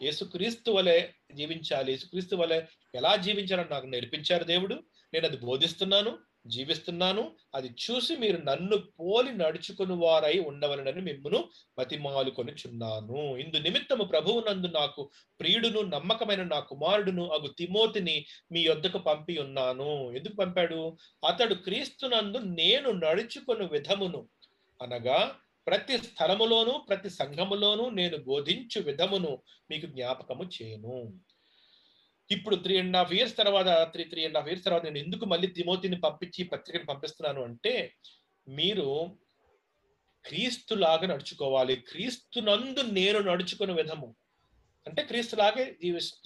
యేసుక్రీస్తు వలె జీవించాలి. యేసుక్రీస్తు వలె ఎలా జీవించాలని నాకు నేర్పించారు దేవుడు. నేను అది బోధిస్తున్నాను, జీవిస్తున్నాను. అది చూసి మీరు నన్ను పోలి నడుచుకుని వారై ఉండవలనని మిమ్మును బతిమాలుకొనుచున్నాను. ఇందు నిమిత్తము ప్రభువునందు నాకు ప్రియుడును నమ్మకమైన నా కుమారుడును అగు తిమోతిని మీ యొద్దకు పంపి ఉన్నాను. ఎందుకు పంపాడు? అతడు క్రీస్తునందు నేను నడుచుకుని విధమును అనగా ప్రతి స్థలములోను ప్రతి సంఘములోను నేను బోధించు విధమును మీకు జ్ఞాపకము చేయను. ఇప్పుడు 3.5 years తర్వాత 3.5 years తర్వాత నేను ఎందుకు మళ్ళీ తిమోతిని పంపించి పత్రికను పంపిస్తున్నాను అంటే, మీరు క్రీస్తులాగా నడుచుకోవాలి. క్రీస్తునందు నేను నడుచుకునే విధము అంటే క్రీస్తులాగే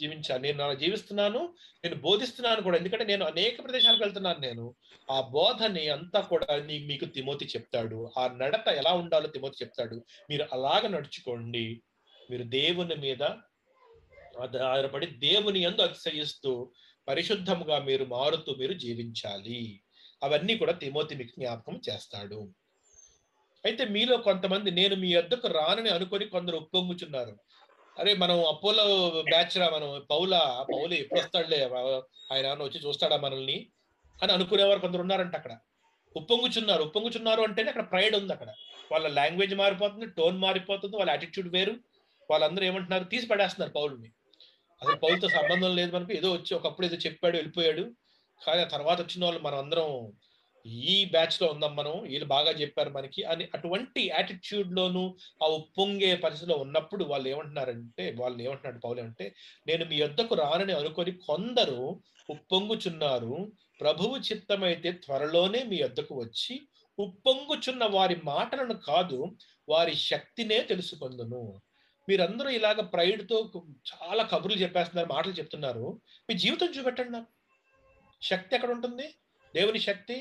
జీవించాలి. నేను అలా జీవిస్తున్నాను, నేను బోధిస్తున్నాను కూడా. ఎందుకంటే నేను అనేక ప్రదేశాలకు వెళ్తున్నాను. నేను ఆ బోధని అంతా కూడా మీకు తిమోతి చెప్తాడు. ఆ నడత ఎలా ఉండాలో తిమోతి చెప్తాడు. మీరు అలాగ నడుచుకోండి. మీరు దేవుని మీద ఆధారపడి దేవుని యందు అతిశయిస్తూ పరిశుద్ధముగా మీరు మారుతూ మీరు జీవించాలి. అవన్నీ కూడా తిమోతి మీకు జ్ఞాపకం చేస్తాడు. అయితే మీలో కొంతమంది నేను మీ యొద్దకు రానని అనుకొని కొందరు ఉప్పొంగుచున్నారు. అరే మనం అపోలో బ్యాచ్ రా, మనం పౌలు ఎప్పుడు వస్తాడులే, ఆయన వచ్చి చూస్తాడా మనల్ని అని అనుకునేవారు కొందరు ఉన్నారంట అక్కడ. ఉప్పొంగుచున్నారు అంటేనే అక్కడ ప్రైడ్ ఉంది. అక్కడ వాళ్ళ లాంగ్వేజ్ మారిపోతుంది, టోన్ మారిపోతుంది, వాళ్ళ యాటిట్యూడ్ వేరు. వాళ్ళందరూ ఏమంటున్నారు? తీసి పడేస్తున్నారు పౌలుని. అసలు పౌలుతో సంబంధం లేదు మనకు. ఏదో వచ్చి ఒకప్పుడు ఏదో చెప్పాడు, వెళ్ళిపోయాడు. కానీ ఆ తర్వాత వచ్చిన వాళ్ళు మనం అందరం ఈ బ్యాచ్ లో ఉందాం, మనం వీళ్ళు బాగా చెప్పారు మనకి అని అటువంటి యాటిట్యూడ్ లోను ఆ ఉప్పొంగే పరిస్థితిలో ఉన్నప్పుడు వాళ్ళు ఏమంటున్నాడు పౌలు అంటే, నేను మీ యొద్దకు రానని అనుకొని కొందరు ఉప్పొంగుచున్నారు. ప్రభువు చిత్తమైతే త్వరలోనే మీ యొద్దకు వచ్చి ఉప్పొంగుచున్న వారి మాటలను కాదు, వారి శక్తినే తెలుసుకొందును. మీరందరూ ఇలాగ ప్రైడ్ తో చాలా కబుర్లు చెప్పేస్తున్నారు, మాటలు చెప్తున్నారు. మీ జీవితం చూపెట్టండి నాకు. శక్తి ఎక్కడ ఉంటుంది? దేవుని శక్తి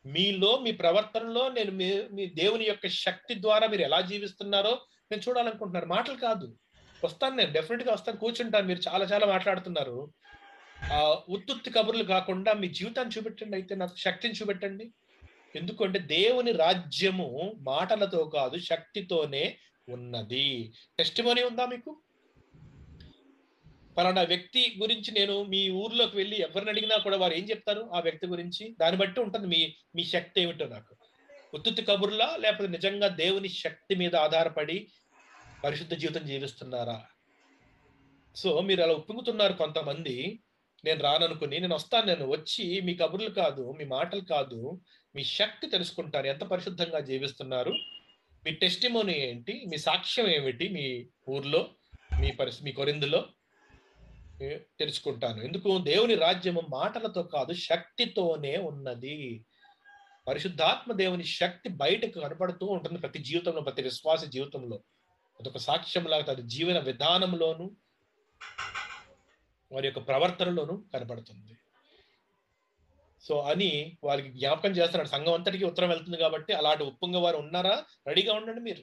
మీలో, మీ ప్రవర్తనలో నేను మీ దేవుని యొక్క శక్తి ద్వారా మీరు ఎలా జీవిస్తున్నారో నేను చూడాలనుకుంటున్నారు. మాటలు కాదు. వస్తాను, నేను డెఫినెట్ గా వస్తాను, కూర్చుంటాను. మీరు చాలా చాలా మాట్లాడుతున్నారు. ఉత్తుత్తి కబుర్లు కాకుండా మీ జీవితాన్ని చూపెట్టండి. అయితే నాకు శక్తిని చూపెట్టండి. ఎందుకంటే దేవుని రాజ్యము మాటలతో కాదు, శక్తితోనే ఉన్నది. టెస్టిమోనీ ఉందా మీకు? పలానా వ్యక్తి గురించి నేను మీ ఊర్లోకి వెళ్ళి ఎవరిని అడిగినా కూడా వారు ఏం చెప్తారు ఆ వ్యక్తి గురించి? దాన్ని బట్టి ఉంటుంది మీ శక్తి ఏమిటో. నాకు ఉత్తుత్తి కబుర్లా, లేకపోతే నిజంగా దేవుని శక్తి మీద ఆధారపడి పరిశుద్ధ జీవితం జీవిస్తున్నారా? సో మీరు అలా ఉప్పొంగుతున్నారు కొంతమంది. నేను రాననుకుని, నేను వస్తాను, నేను వచ్చి మీ కబుర్లు కాదు, మీ మాటలు కాదు, మీ శక్తి తెలుసుకుంటాను. ఎంత పరిశుద్ధంగా జీవిస్తున్నారు, మీ టెస్టిమోనీ ఏంటి, మీ సాక్ష్యం ఏమిటి, మీ ఊర్లో, మీ కొరిందులో తెలుసుకుంటాను. ఎందుకు? దేవుని రాజ్యము మాటలతో కాదు, శక్తితోనే ఉన్నది. పరిశుద్ధాత్మ దేవుని శక్తి బయటకు కనపడుతూ ఉంటుంది ప్రతి జీవితంలో, ప్రతి విశ్వాస జీవితంలో. అదొక సాక్ష్యం లాగా అది జీవన విధానంలోను వారి యొక్క ప్రవర్తనలోను కనపడుతుంది. సో అని వారికి జ్ఞాపకం చేస్తున్నాడు. సంఘం అంతటికి ఉత్తరం వెళ్తుంది కాబట్టి అలాంటి ఉప్పొంగ వారు ఉన్నారా? రెడీగా ఉండండి. మీరు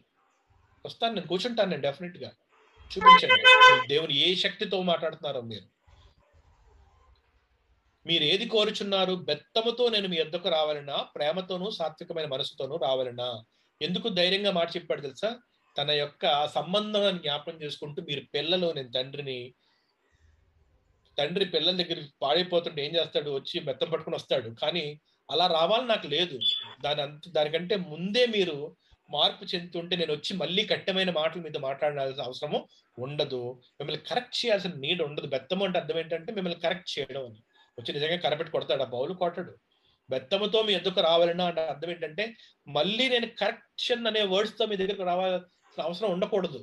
వస్తాను, నేను కూర్చుంటాను, నేను డెఫినెట్ గా. చూపించండి దేవుని ఏ శక్తితో మాట్లాడుతున్నారో. మీరు ఏది కోరుచున్నారు? బెత్తముతో నేను మీ యొద్దకు రావాలనా, ప్రేమతోనూ సాత్వికమైన మనసుతోనూ రావాలనా? ఎందుకు ధైర్యంగా మాట చెప్పాడు తెలుసా? తన యొక్క సంబంధాన్ని జ్ఞాపకం చేసుకుంటూ, మీరు పిల్లలు, నేను తండ్రి పిల్లల దగ్గర పాడైపోతుంటే ఏం చేస్తాడు? వచ్చి బెత్తం పట్టుకుని వస్తాడు. కానీ అలా రావాలని నాకు లేదు. దానికంటే ముందే మీరు మార్పు చెందుతుంటే నేను వచ్చి మళ్ళీ కఠినమైన మాటలు మీతో మాట్లాడాల్సిన అవసరము ఉండదు. మిమ్మల్ని కరెక్ట్ చేయాల్సిన నీడ్ ఉండదు. బెత్తము అంటే అర్థం ఏంటంటే మిమ్మల్ని కరెక్ట్ చేయడం అని. వచ్చి నిజంగా కరపెట్టి కొడతాడు, ఆ పౌలు కొట్టడు. బెత్తముతో మీ ఎద్దుకు రావాలన్నా అంటే అర్థం ఏంటంటే మళ్ళీ నేను కరెక్షన్ అనే వర్డ్స్ తో మీ దగ్గరకు రావాల్సిన అవసరం ఉండకూడదు.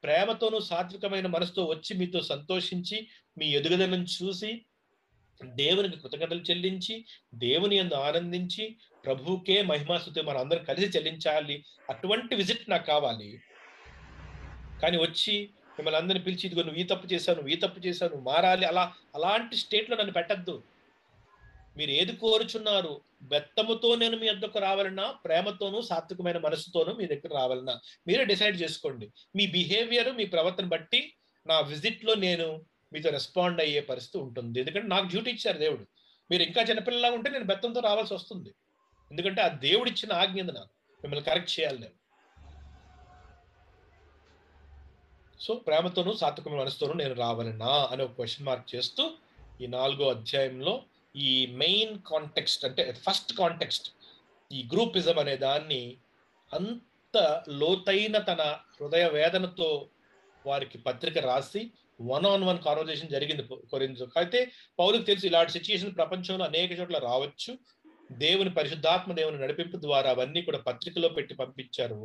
ప్రేమతోనూ సాత్వికమైన మనసుతో వచ్చి మీతో సంతోషించి, మీ ఎదుగుదలను చూసి, దేవునికి కృతజ్ఞతలు చెల్లించి, దేవుని యందు ఆనందించి, ప్రభువుకే మహిమాస్తుతి మనం అందరం కలిసి చెల్లించాలి. అటువంటి విజిట్ నాకు కావాలి. కానీ వచ్చి మిమ్మల్ని అందరిని పిలిచి ఇదిగో నువ్వు ఈ తప్పు చేశావు, నువ్వు ఈ తప్పు చేశావు, నువ్వు మారాలి, అలాంటి స్టేట్లో నన్ను పెట్టద్దు. మీరు ఏది కోరుచున్నారు? బెత్తముతో నేను మీ వద్దకు రావాలన్నా, ప్రేమతోనూ సాత్వికమైన మనసుతోనూ మీ దగ్గర రావాలన్నా మీరే డిసైడ్ చేసుకోండి. మీ బిహేవియర్, మీ ప్రవర్తన బట్టి నా విజిట్ లో నేను మీతో రెస్పాండ్ అయ్యే పరిస్థితి ఉంటుంది. ఎందుకంటే నాకు డ్యూటీ ఇచ్చారు దేవుడు. మీరు ఇంకా చిన్నపిల్లలా ఉంటే నేను బెత్తంతో రావాల్సి వస్తుంది. ఎందుకంటే ఆ దేవుడు ఇచ్చిన ఆజ్ఞ నాకు, మిమ్మల్ని కరెక్ట్ చేయాలి నేను. సో ప్రేమతోనూ సాత్వికమైన మనసుతోనూ నేను రావాలన్నా అని ఒక క్వశ్చన్ మార్క్ చేస్తూ ఈ 4వ అధ్యాయంలో ఈ మెయిన్ కాంటెక్స్ట్, అంటే ఫస్ట్ కాంటెక్స్ట్, ఈ గ్రూపిజం అనే దాన్ని అంత లోతైన తన హృదయ వేదనతో వారికి పత్రిక రాసి వన్ కాన్వర్జేషన్ జరిగింది కొరింథీయులతో. అయితే పౌలుకు తెలుసు ఇలాంటి సిచ్యుయేషన్ ప్రపంచంలో అనేక చోట్ల రావచ్చు. దేవుని పరిశుద్ధాత్మ దేవుని నడిపింపు ద్వారా అవన్నీ కూడా పత్రికలో పెట్టి పంపించాడు.